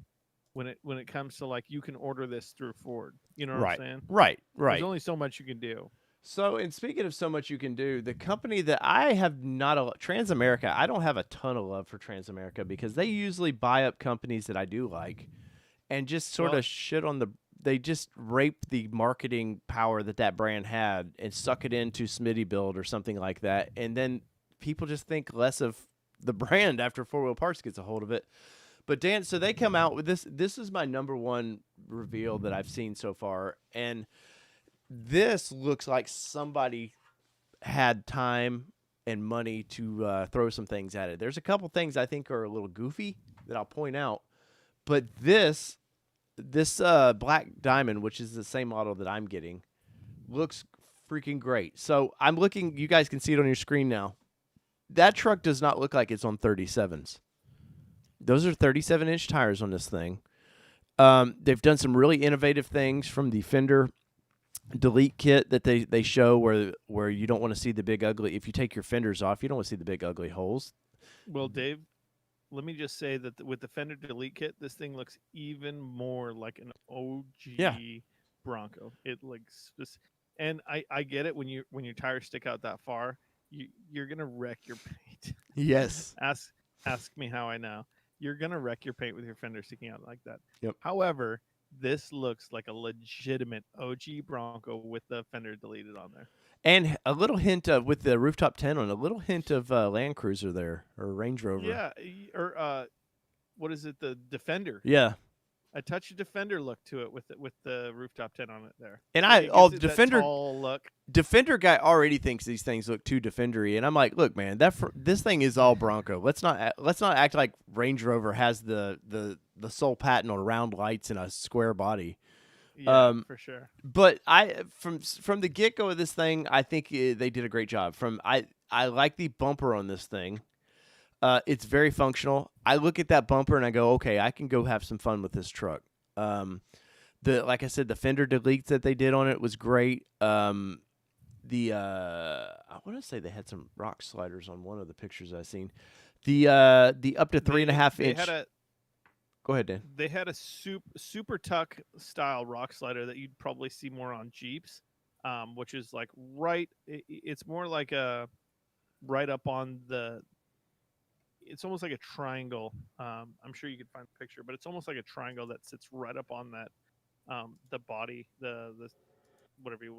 when it comes to, like, you can order this through Ford. You know what I'm saying? Right. There's only so much you can do. So, and speaking of so much you can do, the company that I have Transamerica, I don't have a ton of love for Transamerica, because they usually buy up companies that I do like and just sort of shit on they just rape the marketing power that brand had and suck it into Smitty Build or something like that. And then people just think less of the brand after four-wheel parts gets a hold of it. But Dan, so they come out with this. This is my number one reveal that I've seen so far. And this looks like somebody had time and money to throw some things at it. There's a couple things I think are a little goofy that I'll point out. But this Black Diamond, which is the same model that I'm getting, looks freaking great. So I'm looking. You guys can see it on your screen now. That truck does not look like it's on 37s. Those are 37-inch tires on this thing. They've done some really innovative things, from the Fender delete kit that they show where you don't want to see the big ugly. If you take your fenders off, you don't want to see the big ugly holes. Well, Dave, let me just say that with the Fender delete kit, this thing looks even more like an OG Bronco. It looks just, and I get it, when your tires stick out that far, you're gonna wreck your paint. Yes. Ask me how I know. You're gonna wreck your paint with your fender sticking out like that. Yep. However, this looks like a legitimate OG Bronco with the fender deleted on there. And a little hint of, with the rooftop tent on, a little hint of Land Cruiser there, or Range Rover. Yeah, or what is it? The Defender. Yeah. A touch of Defender look to it with the rooftop tent on it there. And Defender look. Defender guy already thinks these things look too Defendery, and I'm like, look, man, this thing is all Bronco. Let's not act like Range Rover has the sole patent on round lights and a square body. Yeah, for sure. But from the get go of this thing, I think they did a great job. I like the bumper on this thing. It's very functional. I look at that bumper and I go, okay, I can go have some fun with this truck. Like I said, the fender deletes that they did on it was great. I want to say they had some rock sliders on one of the pictures I've seen. The up to 3.5 inch. Go ahead, Dan. They had a super tuck style rock slider that you'd probably see more on Jeeps, which is like it's more like a right up on the. It's almost like a triangle. I'm sure you could find a picture, but it's almost like a triangle that sits right up on that, the body, the whatever you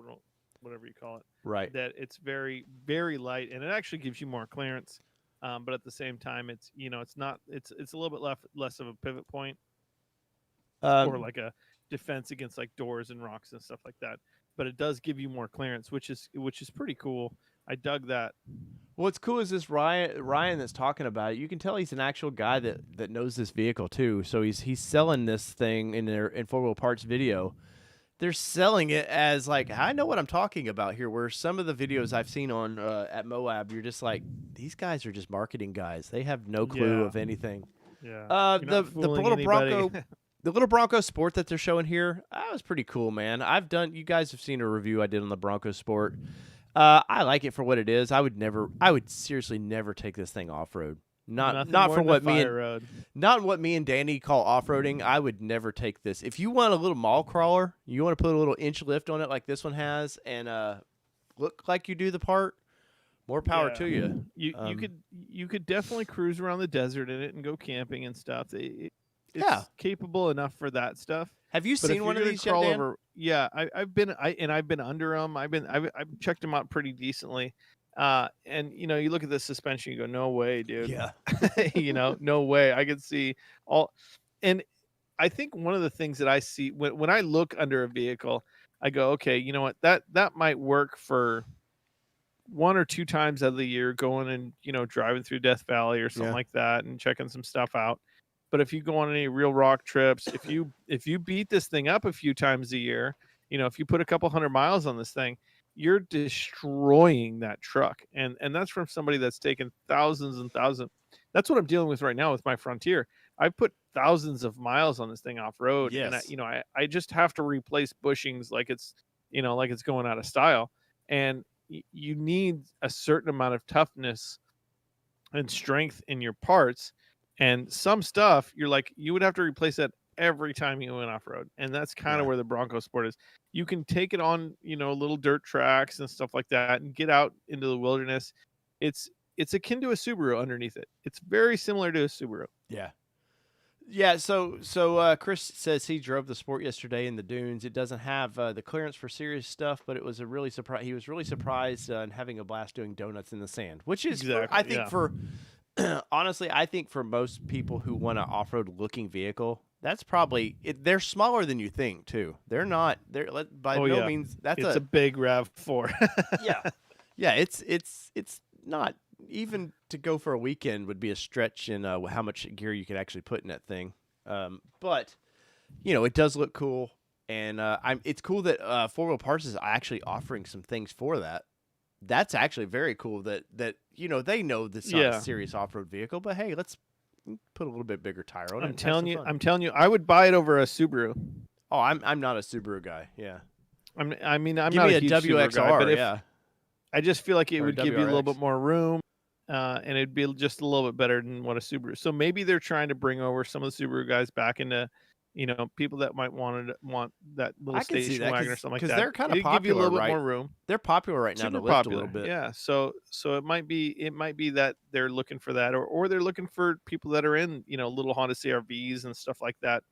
call it. Right. That it's very, very light, and it actually gives you more clearance. But at the same time, it's it's a little bit less of a pivot point, or like a defense against like doors and rocks and stuff like that. But it does give you more clearance, which is pretty cool. I dug that. What's cool is this Ryan that's talking about it. You can tell he's an actual guy that knows this vehicle too. So he's selling this thing in 4 Wheel Parts video. They're selling it as like, I know what I'm talking about here. Where some of the videos I've seen on at Moab, you're just like, these guys are just marketing guys. They have no clue of anything. Yeah. The little Bronco, the little Bronco Sport that they're showing here, that was pretty cool, man. You guys have seen a review I did on the Bronco Sport. I like it for what it is. I would seriously never take this thing off road. Not for what me and Danny call off-roading. I would never take this. If you want a little mall crawler, you want to put a little inch lift on it like this one has, and look like you do the part, more power to you. You could definitely cruise around the desert in it and go camping and stuff. It's capable enough for that stuff. Have you seen one of these yet, Dan? Yeah, I've been under them. I've checked them out pretty decently. And you look at the suspension, you go, no way, dude. Yeah. No way. I could see all. And I think one of the things that I see when I look under a vehicle, I go, okay, you know what, that might work for 1 or 2 times out of the year, going and, driving through Death Valley or something like that and checking some stuff out. But if you go on any real rock trips, if you beat this thing up a few times a year, if you put a couple 100 miles on this thing, you're destroying that truck. And that's from somebody that's taken thousands and thousands. That's what I'm dealing with right now with my Frontier. I've put thousands of miles on this thing off road. Yes. And I just have to replace bushings like it's going out of style. And you need a certain amount of toughness and strength in your parts. And some stuff you would have to replace that every time you went off road. And that's kind of where the Bronco Sport is. You can take it on, little dirt tracks and stuff like that and get out into the wilderness. It's akin to a Subaru underneath it. It's very similar to a Subaru. Yeah. Yeah, so Chris says he drove the Sport yesterday in the dunes. It doesn't have the clearance for serious stuff, but it was he was really surprised and having a blast doing donuts in the sand, which is honestly, I think for most people who want an off-road looking vehicle, that's probably it. They're smaller than you think too. They're not. They're by no means. It's a big RAV4. Yeah. It's not even to go for a weekend would be a stretch in how much gear you could actually put in that thing. But it does look cool, and it's cool that 4 Wheel Parts is actually offering some things for that. That's actually very cool that they know this is not a serious off-road vehicle, but hey, let's put a little bit bigger tire on it. I'm telling you, I would buy it over a Subaru. Oh, I'm not a Subaru guy. Yeah. I'm Give not me a huge WXR, Subaru guy, but yeah. I just feel like it Or would give you a little WRX. bit more room, and it'd be just a little bit better than what a Subaru. So maybe they're trying to bring over some of the Subaru guys back into, people that might want that little station wagon or something like that. Because they're kind of It'd popular, give you a little right? bit more room. They're popular right now Super to lift popular. a little bit. Yeah, so it might be that they're looking for that, or they're looking for people that are in little Honda CR-Vs and stuff like that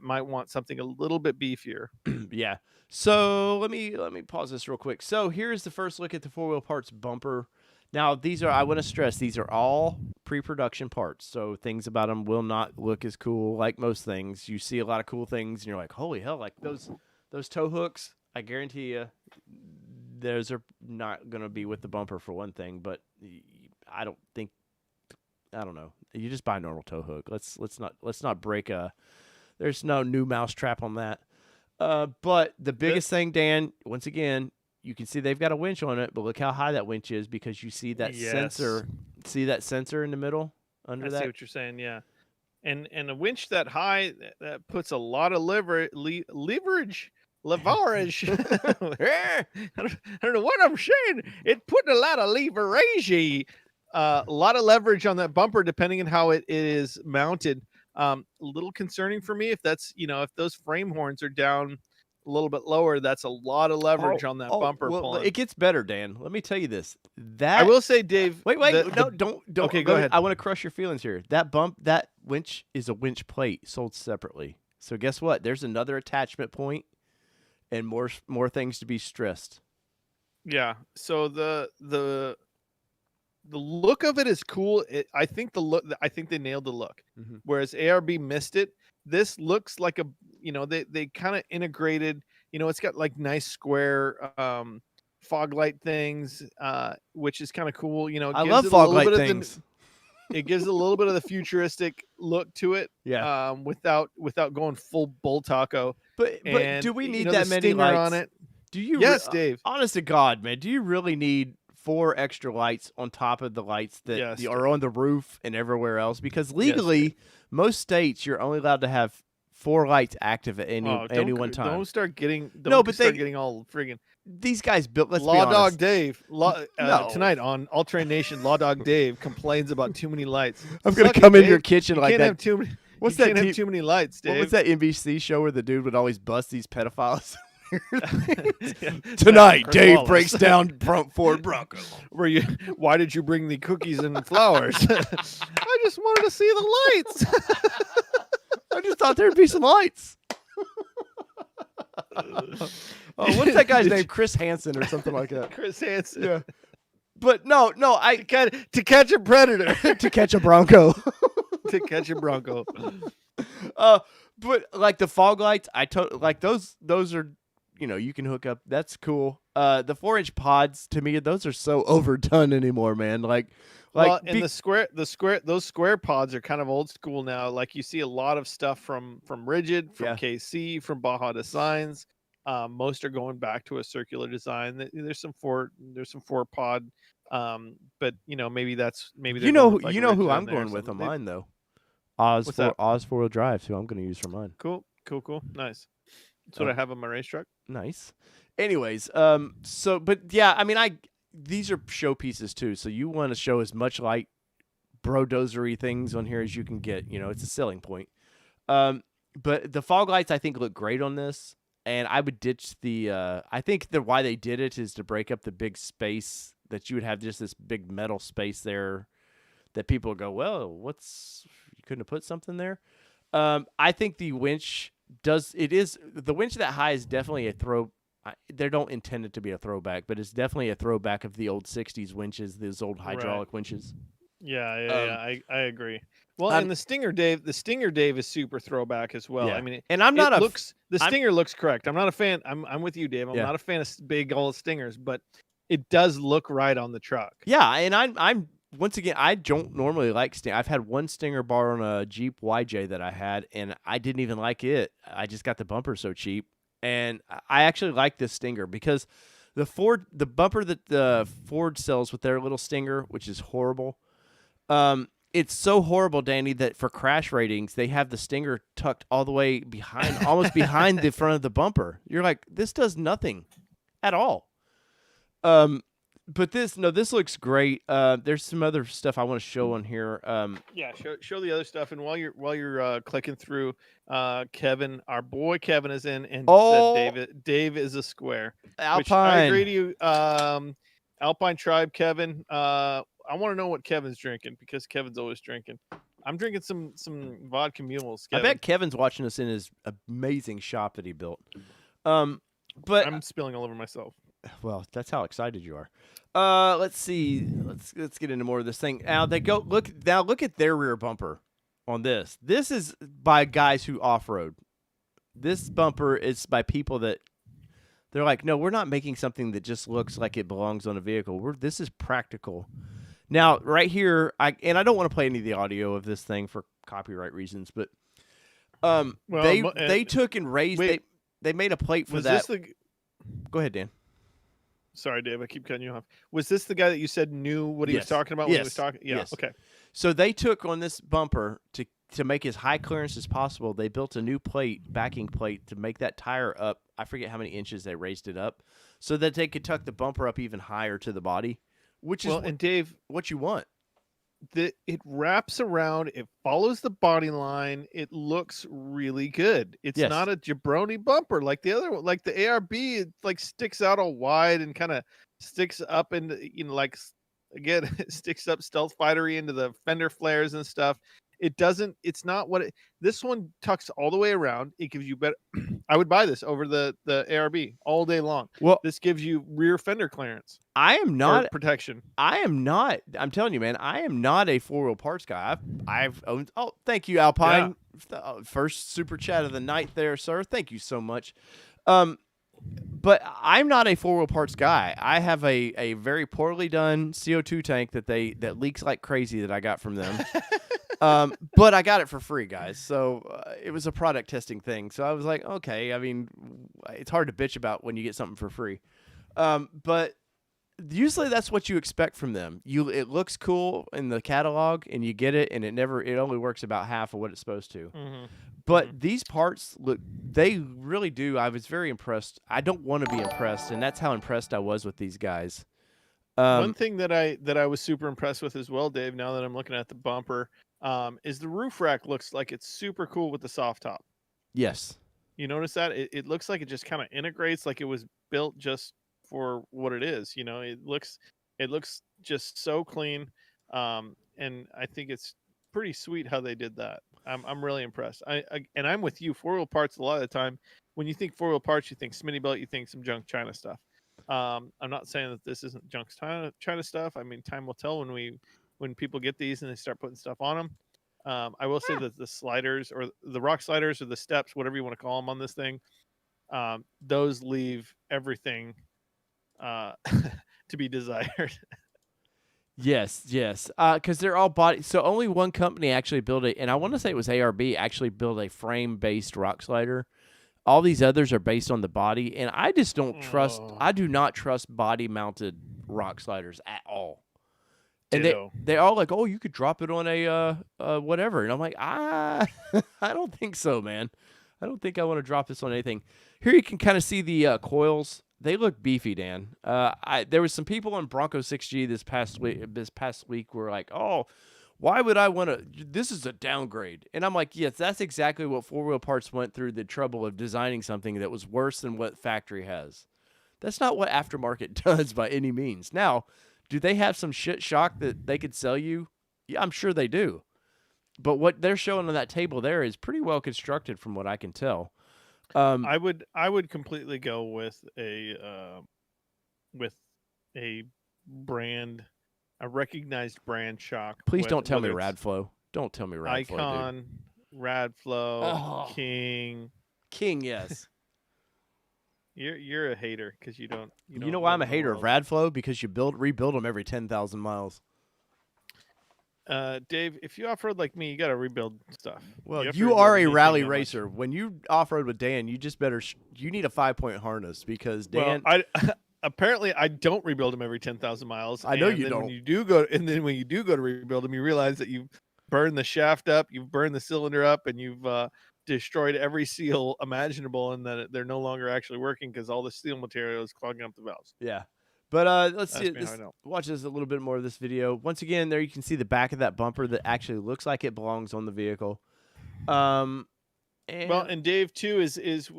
might want something a little bit beefier. Yeah. So let me pause this real quick. So here's the first look at the 4 Wheel Parts bumper. Now I want to stress these are all pre-production parts, so things about them will not look as cool like most things. You see a lot of cool things, and you're like, holy hell! Like those tow hooks. I guarantee you, those are not going to be with the bumper for one thing. But I don't know. You just buy a normal tow hook. Let's not break a. There's no new mouse trap on that. But the biggest thing, Dan, once again, you can see they've got a winch on it, but look how high that winch is because you see that sensor. See that sensor in the middle under that? I see what you're saying, yeah. And a winch that high, that puts a lot of leverage. I don't know what I'm saying. It put a lot of leverage. A lot of leverage on that bumper, depending on how it is mounted. A little concerning for me if that's, if those frame horns are down a little bit lower, that's a lot of leverage on that bumper. Well, it gets better, Dan. Let me tell you this. That I will say, Dave. Wait, don't. Okay, go ahead. I want to crush your feelings here. That winch is a winch plate sold separately. So guess what? There's another attachment point, and more things to be stressed. Yeah. So the look of it is cool. I think they nailed the look. Mm-hmm. Whereas ARB missed it. This looks like they kind of integrated, it's got like nice square fog light things, which is kind of cool. I love fog light things. It gives a little bit of the futuristic look to it. Yeah. Without going full bull taco. But do we need that many lights on it? Do you? Yes, Dave. Honest to God, man, do you really need 4 extra lights on top of the lights that are on the roof and everywhere else? Because legally, most states you're only allowed to have 4 lights active at any one time. Don't start getting all friggin'. These guys built. Let's Law be honest. Dog Dave tonight on All Train Nation. Law Dog Dave complains about too many lights. I'm gonna come in your kitchen like that. that. Have too many. What's you that? Can't have too many lights, Dave. What was that NBC show where the dude would always bust these pedophiles? Tonight, Dave Wallace breaks down Ford Bronco. Why did you bring the cookies and flowers? I just wanted to see the lights. I just thought there'd be some lights. What's that guy's name? Chris Hansen or something like that. Chris Hansen. Yeah. But no, to catch a predator, to catch a Bronco, to catch a Bronco. But like the fog lights, like those are, you can hook up. That's cool. The 4-inch pods, to me, those are so overdone anymore, man. Those square pods are kind of old school now. Like you see a lot of stuff from Rigid, from KC, from Baja Designs. Most are going back to a circular design. There's some four pod. But maybe you know who I'm going with on mine though. Oz 4-wheel drive, so I'm going to use for mine. Cool. Nice. That's what I have on my race truck. Nice. Anyways, these are showpieces too. So you want to show as much like bro-dozery things on here as you can get. It's a selling point. But the fog lights I think look great on this, and I would ditch the. I think why they did it is to break up the big space that you would have, just this big metal space there that people go, well, you couldn't have put something there. I think the winch the winch that high is definitely a throw. They don't intend it to be a throwback, but it's definitely a throwback of the old 60s winches, those old hydraulic winches. Yeah, I agree. Well, and the Stinger Dave is super throwback as well. Yeah. I mean, the Stinger looks correct. I'm not a fan. I'm with you, Dave. I'm not a fan of big old Stingers, but it does look right on the truck. Yeah, and I'm once again, I don't normally like Stinger. I've had one Stinger bar on a Jeep YJ that I had, and I didn't even like it. I just got the bumper so cheap, and I actually like this Stinger because the bumper that the Ford sells with their little Stinger, which is horrible. It's so horrible, Danny, that for crash ratings, they have the Stinger tucked all the way behind, almost behind the front of the bumper. You're like, this does nothing at all. But this looks great. There's some other stuff I want to show on here. Show the other stuff. And while you're clicking through, Kevin, our boy Kevin is in, and said Dave is a square. Alpine. Which I agree to you. Alpine Tribe, Kevin. I want to know what Kevin's drinking because Kevin's always drinking. I'm drinking some vodka mules. Kevin. I bet Kevin's watching us in his amazing shop that he built. But I'm spilling all over myself. Well, that's how excited you are. Let's see. Let's get into more of this thing. Now look at their rear bumper on this. This is by guys who off-road. This bumper is by people that they're like, no, we're not making something that just looks like it belongs on a vehicle. This is practical. Now, right here, I don't want to play any of the audio of this thing for copyright reasons, but they took and raised they made a plate for Was that. this the? Go ahead, Dan. Sorry, Dave. I keep cutting you off. Was this the guy that you said knew what he was talking about when he was talking? Yeah. Yes. Okay. So they took on this bumper to make as high clearance as possible. They built a new backing plate to make that tire up. I forget how many inches they raised it up, so that they could tuck the bumper up even higher to the body, which is and Dave, what you want. It wraps around. It follows the body line. It looks really good. It's not a jabroni bumper like the other one, like the ARB. It like sticks out all wide and kind of sticks up into like again it sticks up stealth fightery into the fender flares and stuff. It doesn't. It's not what this one tucks all the way around. It gives you better. I would buy this over the ARB all day long. Well, this gives you rear fender clearance. I am not protection. I am not. I'm telling you, man. I am not a 4-wheel parts guy. I've owned. Oh, thank you, Alpine. Yeah. First super chat of the night, there, sir. Thank you so much. But I'm not a 4-wheel parts guy. I have a very poorly done CO2 tank that leaks like crazy that I got from them. But I got it for free, guys. So it was a product testing thing. So I was like, okay. I mean, it's hard to bitch about when you get something for free. But usually that's what you expect from them. It looks cool in the catalog, and you get it, and it only works about half of what it's supposed to. Mm-hmm. But these parts they really do. I was very impressed. I don't want to be impressed, and that's how impressed I was with these guys. One thing that I was super impressed with as well, Dave, now that I'm looking at the bumper, is the roof rack looks like it's super cool with the soft top. Yes. You notice that? It looks like it just kind of integrates, like it was built just for what it is. It looks just so clean. And I think it's pretty sweet how they did that. I'm really impressed. And I'm with you. 4-wheel parts, a lot of the time, when you think 4-wheel parts, you think Smitty belt, you think some junk China stuff. I'm not saying that this isn't junk China stuff. I mean, time will tell when people get these and they start putting stuff on them. I will say that the sliders, or the rock sliders, or the steps, whatever you want to call them on this thing, those leave everything to be desired. Yes. Because they're all body. So only one company actually built it, and I want to say it was ARB, actually built a frame-based rock slider. All these others are based on the body, and I just don't trust. I do not trust body-mounted rock sliders at all. And they're all like, "Oh, you could drop it on a whatever," and I'm like, I don't think so, man. I don't think I want to drop this on anything. Here you can kind of see the coils. They look beefy, Dan. There was some people on Bronco 6G this past week were like, "Oh, why would I want to? This is a downgrade." And I'm like, "Yes, that's exactly what 4-wheel parts went through the trouble of designing something that was worse than what factory has. That's not what aftermarket does by any means." Now, do they have some shit shock that they could sell you? Yeah, I'm sure they do. But what they're showing on that table there is pretty well constructed from what I can tell. I would completely go with a brand, a recognized brand shock. Please don't tell me Radflow. Don't tell me Radflow. Icon, dude. Radflow, King, yes. You're a hater because you don't. You know why I'm a hater of Radflow? Because you rebuild them every 10,000 miles. Dave, if you off-road like me, you got to rebuild stuff. Well, you are a rally racer. When you off-road with Dan, you just you need a 5-point harness because Dan. Well, apparently I don't rebuild them every 10,000 miles. I know you don't. When you do go to rebuild them, you realize that you've burned the shaft up, you've burned the cylinder up, and you've destroyed every seal imaginable, and that they're no longer actually working because all the steel material is clogging up the valves. Yeah. But let's see. Watch this a little bit more of this video. Once again, there you can see the back of that bumper that actually looks like it belongs on the vehicle. And Dave too is if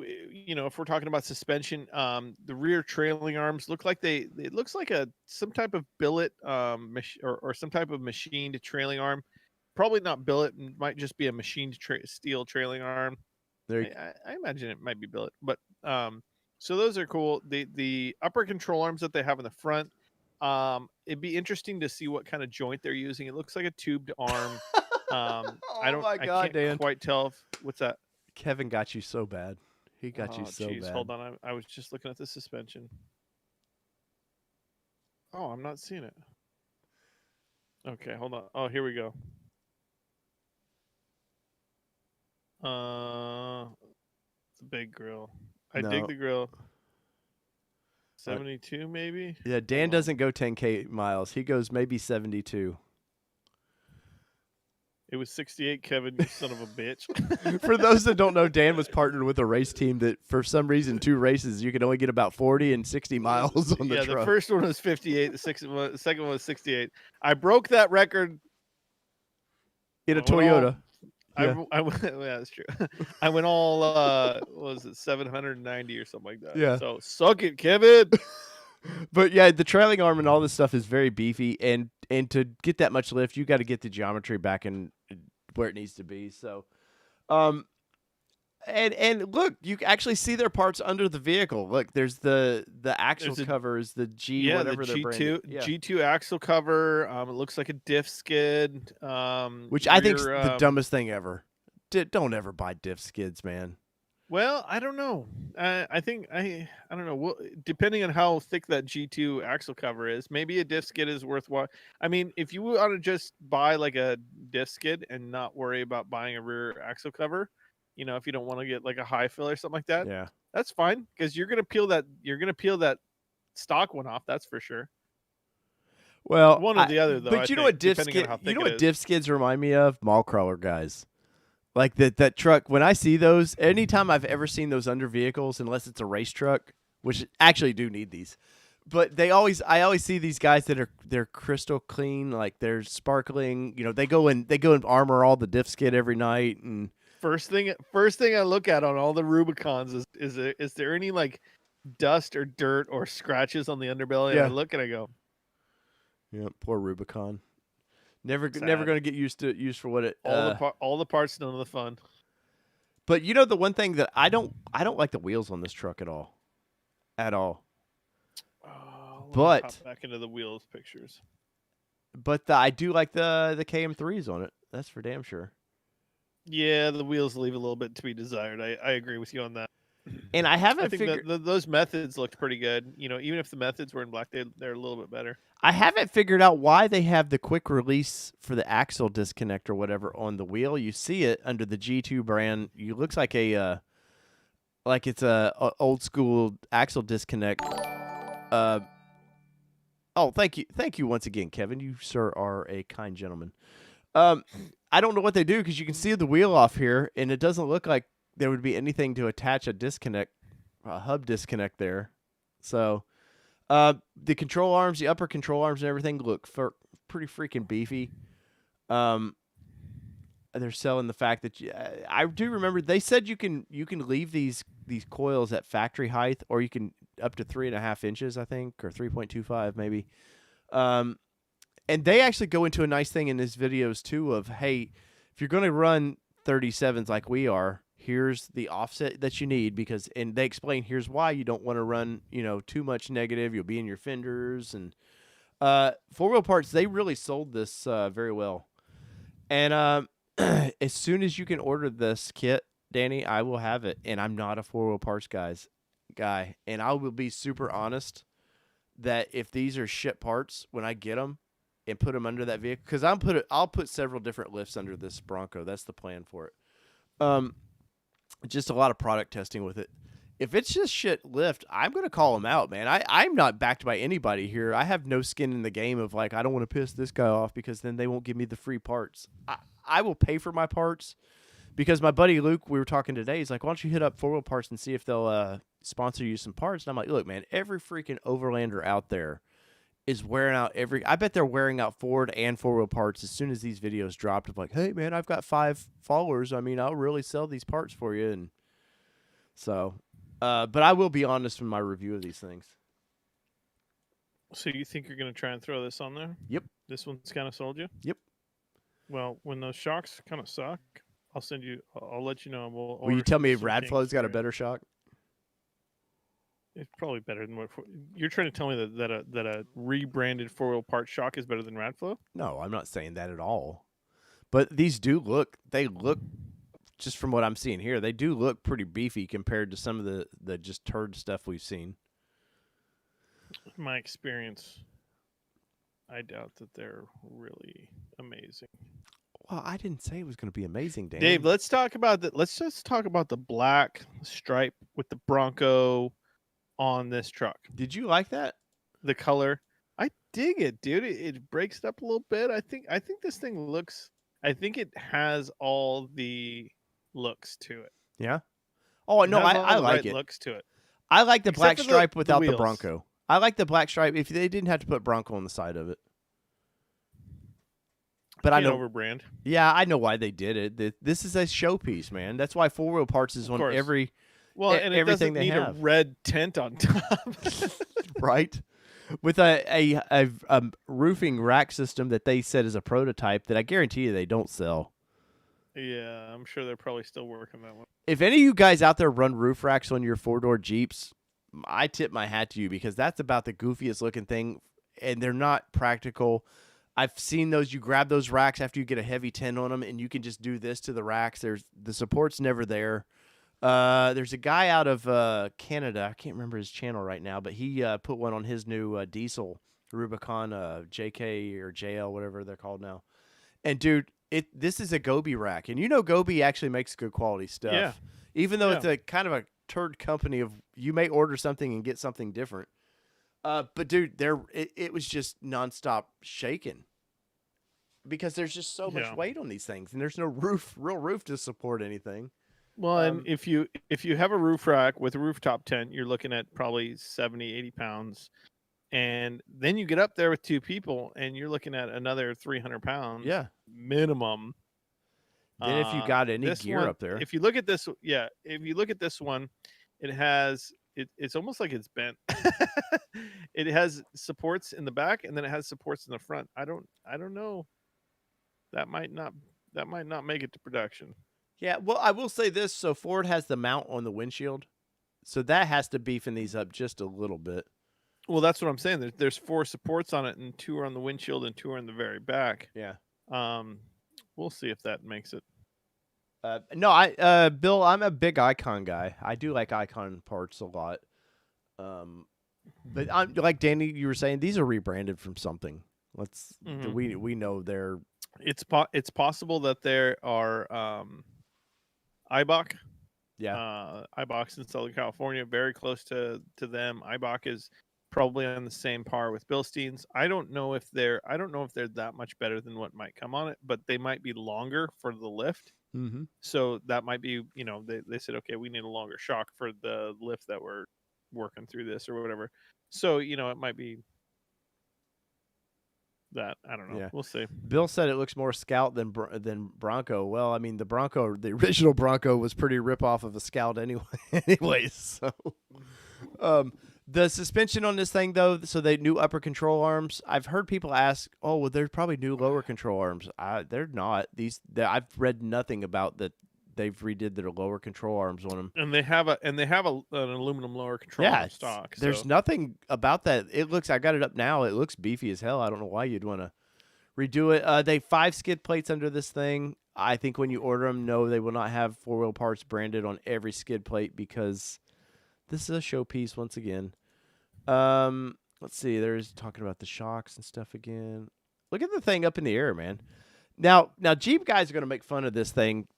we're talking about suspension, the rear trailing arms look like it looks like some type of billet or some type of machined trailing arm. Probably not billet, might just be a machined steel trailing arm. I imagine it might be billet, but so those are cool. The upper control arms that they have in the front, it'd be interesting to see what kind of joint they're using. It looks like a tubed arm. I can't quite tell what's that. Kevin got you so bad. He got you so bad. Hold on. I was just looking at the suspension. Oh, I'm not seeing it. Okay, hold on. Oh, here we go. It's a big grill. I No. dig the grill. 72 maybe. Yeah, Dan doesn't go 10K miles. He goes maybe 72. It was 68, Kevin, you son of a bitch. For those that don't know, Dan was partnered with a race team that, for some reason, 2 races you could only get about 40 and 60 miles on the truck. Yeah, the first one was 58. The second one was 68. I broke that record In a Toyota. Yeah, that's true. I went all what was it, 790 or something like that. Yeah. So suck it, Kevin. But yeah, the trailing arm and all this stuff is very beefy, and to get that much lift, you got to get the geometry back in where it needs to be. So, and look, you actually see their parts under the vehicle. Look, there's the axle covers, the G, whatever they're branded. Yeah. G2 axle cover. It looks like a diff skid. Which I think is the dumbest thing ever. Don't ever buy diff skids, man. Well, I don't know. I think I don't know. Well, depending on how thick that G2 axle cover is, maybe a diff skid is worthwhile. I mean, if you want to just buy like a diff skid and not worry about buying a rear axle cover, you know, if you don't want to get like a high fill or something like that, yeah, that's fine, because you're gonna peel that stock one off. That's for sure. Well, one or the other, though. But you know what diff skids remind me of? Mall crawler guys. Like that truck, when I see those, anytime I've ever seen those under vehicles, unless it's a race truck, which actually do need these, but I always see these guys that they're crystal clean, like they're sparkling. You know, they go and armor all the diff skid every night. And first thing I look at on all the Rubicons is there any like dust or dirt or scratches on the underbelly? Yeah. And I look and I go, yeah, poor Rubicon. Never going to get used for what it. All the parts, none of the fun. But you know, the one thing that I don't like the wheels on this truck at all. But hop back into the wheels pictures. But I do like the KM3s on it. That's for damn sure. Yeah, the wheels leave a little bit to be desired. I agree with you on that. And I haven't figured those methods looked pretty good. You know, even if the methods were in black, they're a little bit better. I haven't figured out why they have the quick release for the axle disconnect or whatever on the wheel. You see it under the G2 brand. You looks like it's a old school axle disconnect. Oh, thank you once again, Kevin. You, sir, are a kind gentleman. I don't know what they do, because you can see the wheel off here, and it doesn't look like there would be anything to attach a hub disconnect there. So the control arms, the upper control arms and everything look pretty freaking beefy. They're selling the fact that I do remember they said you can leave these coils at factory height, or you can up to 3.5 inches, I think, or 3.25 maybe. And they actually go into a nice thing in his videos too of, hey, if you're going to run 37s like we are, here's the offset that you need, and they explain here's why you don't want to run, too much negative. You'll be in your fenders. And 4-wheel parts, they really sold this very well. And as soon as you can order this kit, Danny, I will have it. And I'm not a 4-wheel parts guy. And I will be super honest that if these are shit parts, when I get them and put them under that vehicle, because I'll put several different lifts under this Bronco. That's the plan for it. Just a lot of product testing with it. If it's just shit lift, I'm going to call them out, man. I'm not backed by anybody here. I have no skin in the game of, like, I don't want to piss this guy off because then they won't give me the free parts. I will pay for my parts, because my buddy Luke, we were talking today, he's like, why don't you hit up 4-wheel parts and see if they'll sponsor you some parts? And I'm like, look, man, every freaking overlander out there is wearing out I bet they're wearing out Ford and 4-wheel parts as soon as these videos dropped of like, hey, man, I've got 5 followers. I mean, I'll really sell these parts for you. And so, but I will be honest in my review of these things. So you think you're going to try and throw this on there? Yep. This one's kind of sold you? Yep. Well, when those shocks kind of suck, I'll let you know. Will you tell me Radflow's got a better shock? It's probably better than what you're trying to tell me that a rebranded 4-wheel part shock is better than Radflow? No, I'm not saying that at all. But these they look, just from what I'm seeing here, they do look pretty beefy compared to some of the just turd stuff we've seen. In my experience, I doubt that they're really amazing. Well, I didn't say it was going to be amazing, Dan. Dave, let's talk about that. Let's just talk about the black stripe with the Bronco on this truck. Did you like that? The color, I dig it, dude. It breaks it up a little bit. I think this thing looks. I think it has all the looks to it. Yeah. Oh no, I like it. Looks to it. I like the black stripe without the wheels. Bronco. I like the black stripe if they didn't have to put Bronco on the side of it. But I know overbrand. Yeah, I know why they did it. This is a showpiece, man. That's why 4-wheel parts is on every. Well, and it everything doesn't need have. a red tint on top, right? With a roofing rack system that they said is a prototype that I guarantee you they don't sell. Yeah, I'm sure they're probably still working that one. If any of you guys out there run roof racks on your 4-door Jeeps, I tip my hat to you because that's about the goofiest looking thing, and they're not practical. I've seen those. You grab those racks after you get a heavy 10 on them, and you can just do this to the racks. The support's never there. There's a guy out of Canada. I can't remember his channel right now, but he put one on his new diesel Rubicon JK or JL, whatever they're called now. And dude, this is a Gobi rack, and you know Gobi actually makes good quality stuff. Yeah. Even though it's a kind of a turd company of you may order something and get something different. But dude, it was just nonstop shaking because there's just so much weight on these things, and there's no real roof to support anything. Well, and if you have a roof rack with a rooftop tent, you're looking at probably 70, 80 pounds. And then you get up there with two people and you're looking at another 300 pounds minimum. Then if you got any gear up there. If you look at this, if you look at this one, it has it's almost like it's bent. It has supports in the back and then it has supports in the front. I don't know. That might not make it to production. Yeah, well, I will say this. So Ford has the mount on the windshield. So that has to beefing these up just a little bit. Well, that's what I'm saying. There's 4 supports on it, and 2 are on the windshield, and 2 are in the very back. Yeah. We'll see if that makes it. No, Bill, I'm a big Icon guy. I do like Icon parts a lot. But I'm like Danny, you were saying these are rebranded from something. We know they're. It's possible that there are Eibach. Yeah. Eibach's in Southern California, very close to them. Eibach is probably on the same par with Bilstein's. I don't know if they're that much better than what might come on it, but they might be longer for the lift. Mm-hmm. So that might be, they said, okay, we need a longer shock for the lift that we're working through this or whatever. So, it might be that. I don't know. Yeah. We'll see. Bill said it looks more Scout than Bronco. Well, I mean, the original Bronco was pretty rip off of a Scout anyways. So, the suspension on this thing though, so they new upper control arms. I've heard people ask, "Oh, well, there's probably new lower control arms." They're not. I've read nothing about that. They've redid their lower control arms on them, and they have an aluminum lower control arm stock. There's nothing about that. It looks. I got it up now. It looks beefy as hell. I don't know why you'd want to redo it. They 5 skid plates under this thing. I think when you order them, no, they will not have 4-wheel parts branded on every skid plate because this is a showpiece once again. Let's see. There's talking about the shocks and stuff again. Look at the thing up in the air, man. Now Jeep guys are going to make fun of this thing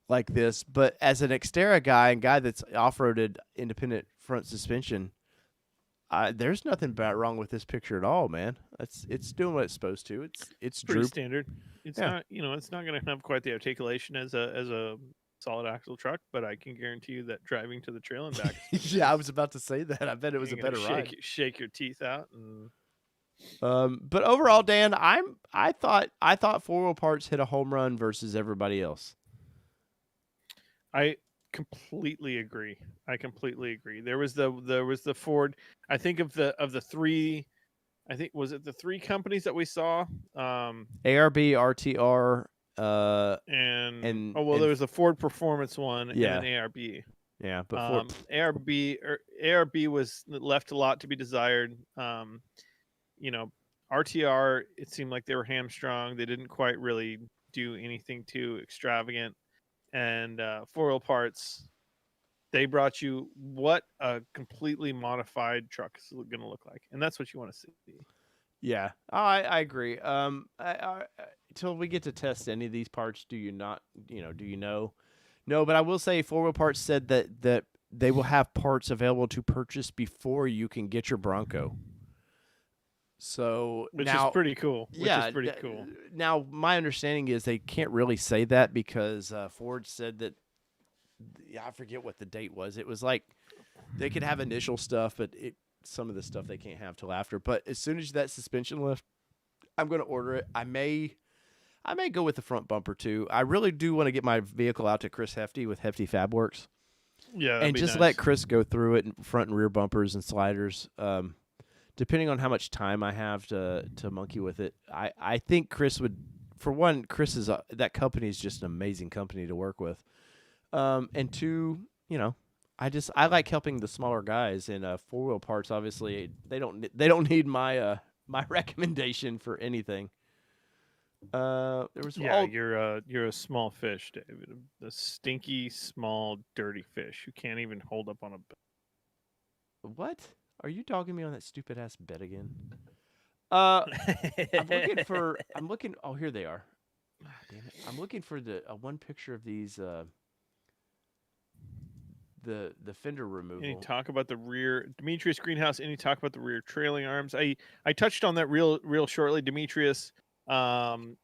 like this, but as an Xterra guy and guy that's off-roaded independent front suspension, there's nothing wrong with this picture at all, man. It's doing what it's supposed to. It's pretty standard. It's not, it's not going to have quite the articulation as a solid axle truck, but I can guarantee you that driving to the trail and back. Yeah, I was about to say that. I bet it was a better ride. Shake your teeth out. And... but overall, Dan, I thought 4-wheel parts hit a home run versus everybody else. I completely agree. There was the Ford. I think of the 3. I think was it the 3 companies that we saw? ARB, RTR. There was a Ford Performance one and an ARB. Yeah, but ARB was left a lot to be desired. RTR, it seemed like they were hamstrung. They didn't quite really do anything too extravagant. And 4-wheel parts, they brought you what a completely modified truck is going to look like, and that's what you want to see. Yeah, I agree. till we get to test any of these parts, do you not? Do you know? No, but I will say, 4 Wheel Parts said that they will have parts available to purchase before you can get your Bronco. So Which now, is pretty cool. yeah. Now, my understanding is they can't really say that because Ford said that. I forget what the date was. It was like they could have initial stuff, but some of the stuff they can't have till after. But as soon as that suspension lift, I'm going to order it. I may go with the front bumper too. I really do want to get my vehicle out to Chris Hefty with Hefty Fab Works. Yeah, and just let Chris go through it, front and rear bumpers and sliders. Depending on how much time I have to monkey with it, I think Chris would. For one, Chris is that company is just an amazing company to work with. And two, I like helping the smaller guys, and 4 Wheel Parts. Obviously, they don't need my my recommendation for anything. There was you're a small fish, David. A stinky, small, dirty fish who can't even hold up on a bed. What? Are you dogging me on that stupid ass bed again? I'm looking. Oh, here they are. Oh, damn it! I'm looking for the one picture of these. The fender removal. Any talk about the rear, Demetrius Greenhouse? Any talk about the rear trailing arms? I touched on that real shortly, Demetrius. I'm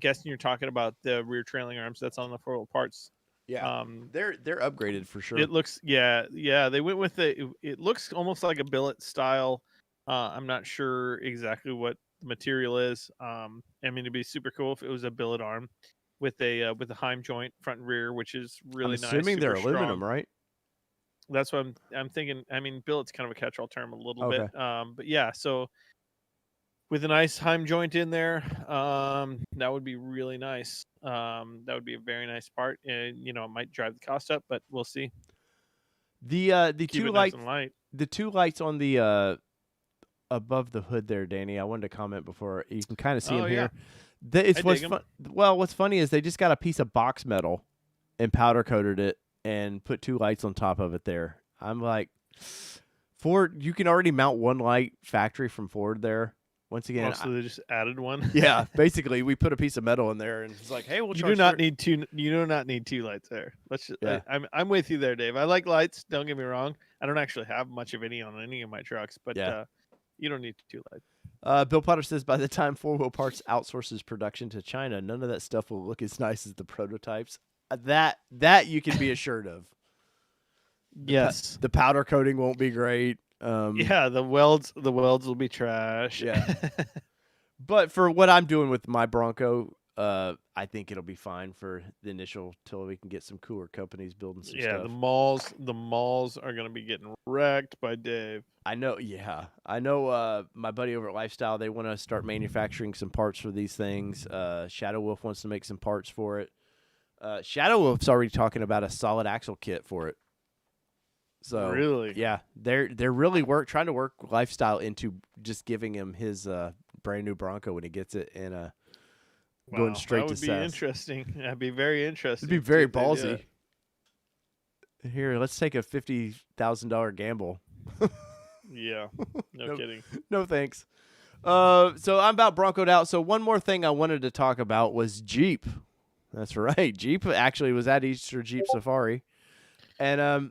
guessing you're talking about the rear trailing arms. That's on the 4 Wheel Parts. Yeah, they're upgraded for sure. It looks they went with it looks almost like a billet style. I'm not sure exactly what the material is. I mean, it'd be super cool if it was a billet arm with a Heim joint front and rear, which is really nice. Assuming they're aluminum, strong. right? That's what I'm thinking. I mean, billet's kind of a catch-all term a little bit. But yeah, so with a nice Heim joint in there, that would be really nice. That would be a very nice part. And it might drive the cost up, but we'll see. The Keep two it lights, nice and light. the two lights on the above the hood there, Danny. I wanted to comment before you can kind of see them here. What's funny is they just got a piece of box metal and powder coated it and put 2 lights on top of it there. I'm like, Ford, you can already mount 1 light factory from Ford there. Once again, so they just added one. Yeah, basically we put a piece of metal in there and it's like, hey, you do not need 2. You do not need 2 lights there. Let's just. Yeah. I'm with you there, Dave. I like lights. Don't get me wrong. I don't actually have much of any on any of my trucks, but you don't need 2 lights. Bill Potter says by the time 4 Wheel Parts outsources production to China, none of that stuff will look as nice as the prototypes. That you can be assured of. Yes, the powder coating won't be great. The welds will be trash. Yeah. But for what I'm doing with my Bronco, I think it'll be fine for the initial till we can get some cooler companies building some stuff. The malls are going to be getting wrecked by Dave. I know. Yeah, I know. My buddy over at Lifestyle, they want to start manufacturing some parts for these things. Shadow Wolf wants to make some parts for it. Shadow Wolf's already talking about a solid axle kit for it. So really, yeah, they're really trying to work Lifestyle into just giving him his brand new Bronco when he gets it and going straight to SAS. That would be interesting. That'd be very interesting. It'd be very ballsy. Here, let's take a $50,000 gamble. Yeah, no kidding. No thanks. So I'm about Broncoed out. So one more thing I wanted to talk about was Jeep. That's right. Jeep actually was at Easter Jeep Safari, and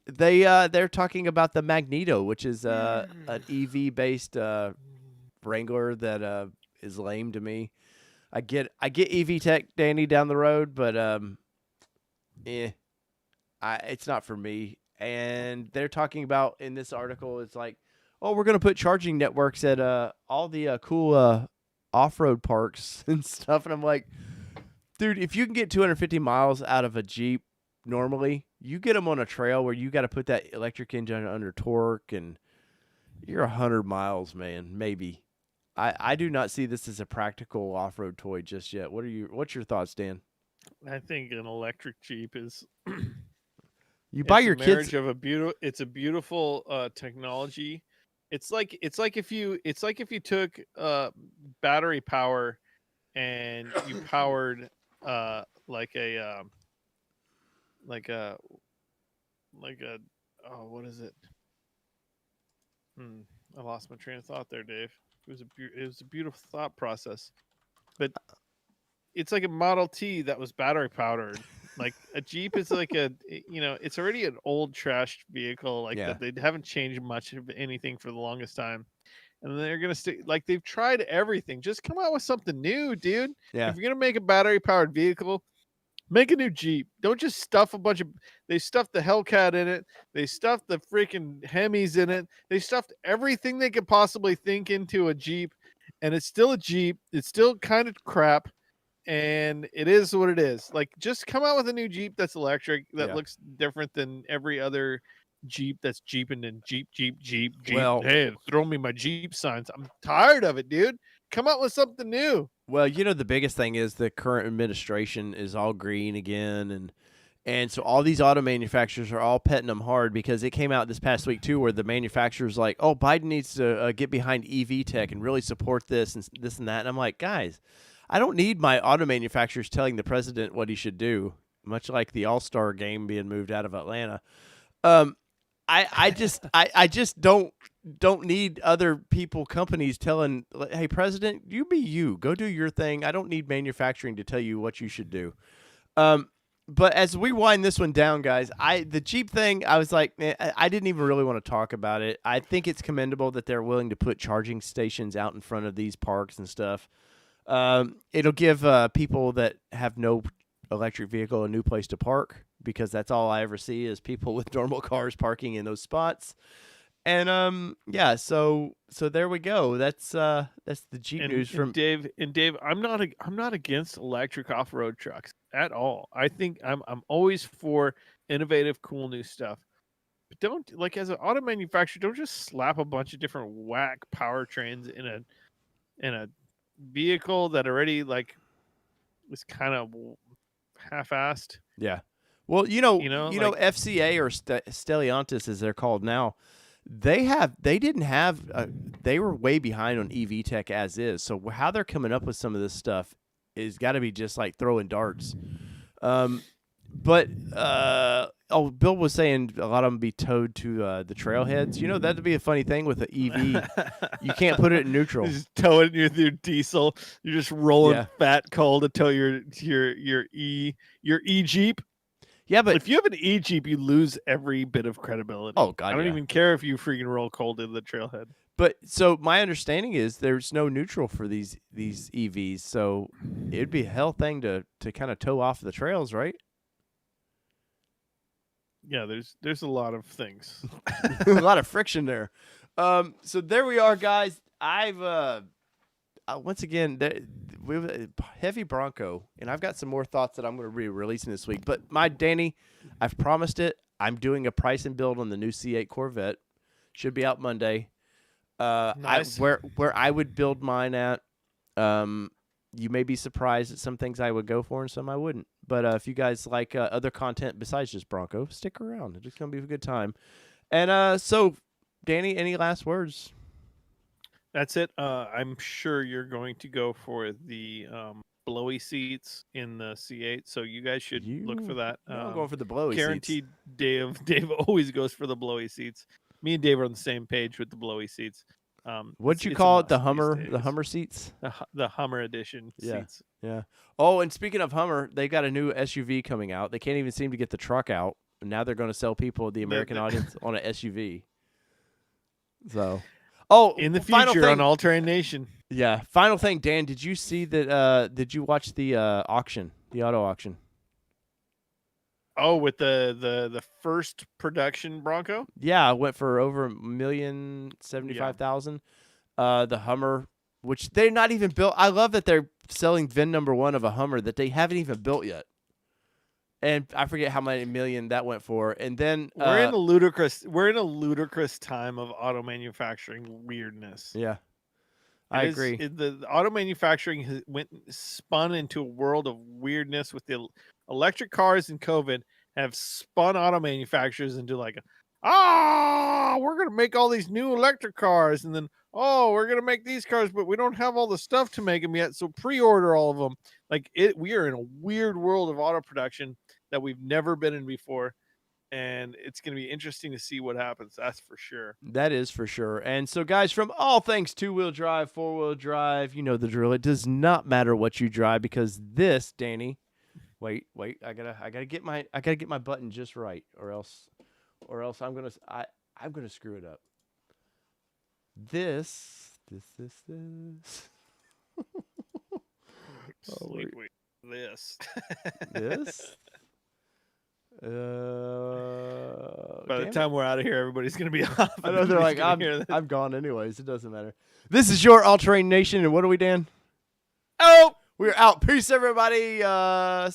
they're talking about the Magneto, which is an EV based Wrangler that is lame to me. I get EV tech, Danny, down the road, but it's not for me. And they're talking about in this article, it's like, oh, we're gonna put charging networks at all the cool off-road parks and stuff, and I'm like, dude, if you can get 250 miles out of a Jeep normally, you get them on a trail where you got to put that electric engine under torque, and you're 100 miles, man, maybe. I do not see this as a practical off-road toy just yet. What's your thoughts, Dan? I think an electric Jeep is. You buy your kids it's a beautiful technology. It's like if you took battery power and you powered like a what is it? I lost my train of thought there, Dave. It was a beautiful thought process. but it's like a Model T that was battery powered. Like a Jeep is like it's already an old trashed vehicle that they haven't changed much of anything for the longest time. And they're going to stay like they've tried everything. Just come out with something new, dude. Yeah. If you're going to make a battery powered vehicle, make a new Jeep. Don't just stuff they stuffed the Hellcat in it. They stuffed the freaking Hemis in it. They stuffed everything they could possibly think into a Jeep. And it's still a Jeep. It's still kind of crap. And it is what it is. Like, just come out with a new Jeep that's electric, that looks different than every other Jeep that's Jeeping and Jeep. Well, hey, throw me my Jeep signs. I'm tired of it, dude. Come out with something new. Well, the biggest thing is the current administration is all green again, and so all these auto manufacturers are all petting them hard because it came out this past week too, where the manufacturers like, oh, Biden needs to get behind EV tech and really support this and that. And I'm like, guys, I don't need my auto manufacturers telling the president what he should do. Much like the All-Star game being moved out of Atlanta. I just don't need other companies telling, hey, president, you be you. Go do your thing. I don't need manufacturing to tell you what you should do. But as we wind this one down, guys, the Jeep thing, I was like, I didn't even really want to talk about it. I think it's commendable that they're willing to put charging stations out in front of these parks and stuff. It'll give people that have no electric vehicle a new place to park, because that's all I ever see is people with normal cars parking in those spots. And so there we go. That's the Jeep news from Dave. And Dave, I'm not against electric off-road trucks at all. I think I'm always for innovative, cool new stuff. But don't, like, as an auto manufacturer, don't just slap a bunch of different whack powertrains in a vehicle that already like is kind of half-assed. Yeah. Well, FCA or Stellantis, as they're called now, they were way behind on EV tech as is. So how they're coming up with some of this stuff is got to be just like throwing darts. But Bill was saying a lot of them be towed to the trailheads. That'd be a funny thing with an EV. You can't put it in neutral. Just tow it with your diesel. You're just rolling fat coal to tow your E Jeep. Yeah, but if you have an E Jeep, you lose every bit of credibility. Oh God, I don't even care if you freaking roll coal to the trailhead. But so my understanding is there's no neutral for these EVs, so it'd be a hell thing to kind of tow off the trails, right? Yeah, there's a lot of things. A lot of friction there. So there we are, guys. I've once again we have a heavy Bronco, and I've got some more thoughts that I'm going to be releasing this week. But Danny, I've promised it. I'm doing a price and build on the new C8 Corvette. Should be out Monday. Nice. Where I would build mine at. You may be surprised at some things I would go for and some I wouldn't. But if you guys like other content besides just Bronco, stick around. It's going to be a good time. And so, Danny, any last words? That's it. I'm sure you're going to go for the blowy seats in the C8, so you guys should look for that. I'm going for the blowy guaranteed seats. Dave always goes for the blowy seats. Me and Dave are on the same page with the blowy seats. What'd you call it? The Hummer? The Hummer seats? The Hummer edition seats. Yeah. Oh, and speaking of Hummer, they got a new SUV coming out. They can't even seem to get the truck out. And now they're going to sell people, the American audience, on an SUV. So, in the future on All Terrain Nation. Yeah. Final thing, Dan, did you see that? Did you watch the auction, the auto auction? Oh, with the first production Bronco? Yeah, it went for over $1,075,000. The Hummer, which they're not even built. I love that they're selling VIN number 1 of a Hummer that they haven't even built yet. And I forget how many million that went for. And then we're in a ludicrous time of auto manufacturing weirdness. Yeah. I agree. The auto manufacturing has spun into a world of weirdness with the electric cars, and COVID have spun auto manufacturers into like, we're going to make all these new electric cars. And then, we're going to make these cars, but we don't have all the stuff to make them yet. So pre-order all of them. We are in a weird world of auto production that we've never been in before. and it's going to be interesting to see what happens. That's for sure. That is for sure. And so, guys, from all things 2-wheel drive, 4-wheel drive, you know the drill. It does not matter what you drive, because this, Danny, wait, I gotta get my button just right, or else I'm gonna screw it up. This. Oh, Wait, this. This. By the time we're out of here, everybody's gonna be off. I know they're like, I'm gone anyways. It doesn't matter. This is your All-Terrain Nation, and what are we, Dan? Oh, We're out. Peace, everybody. See ya.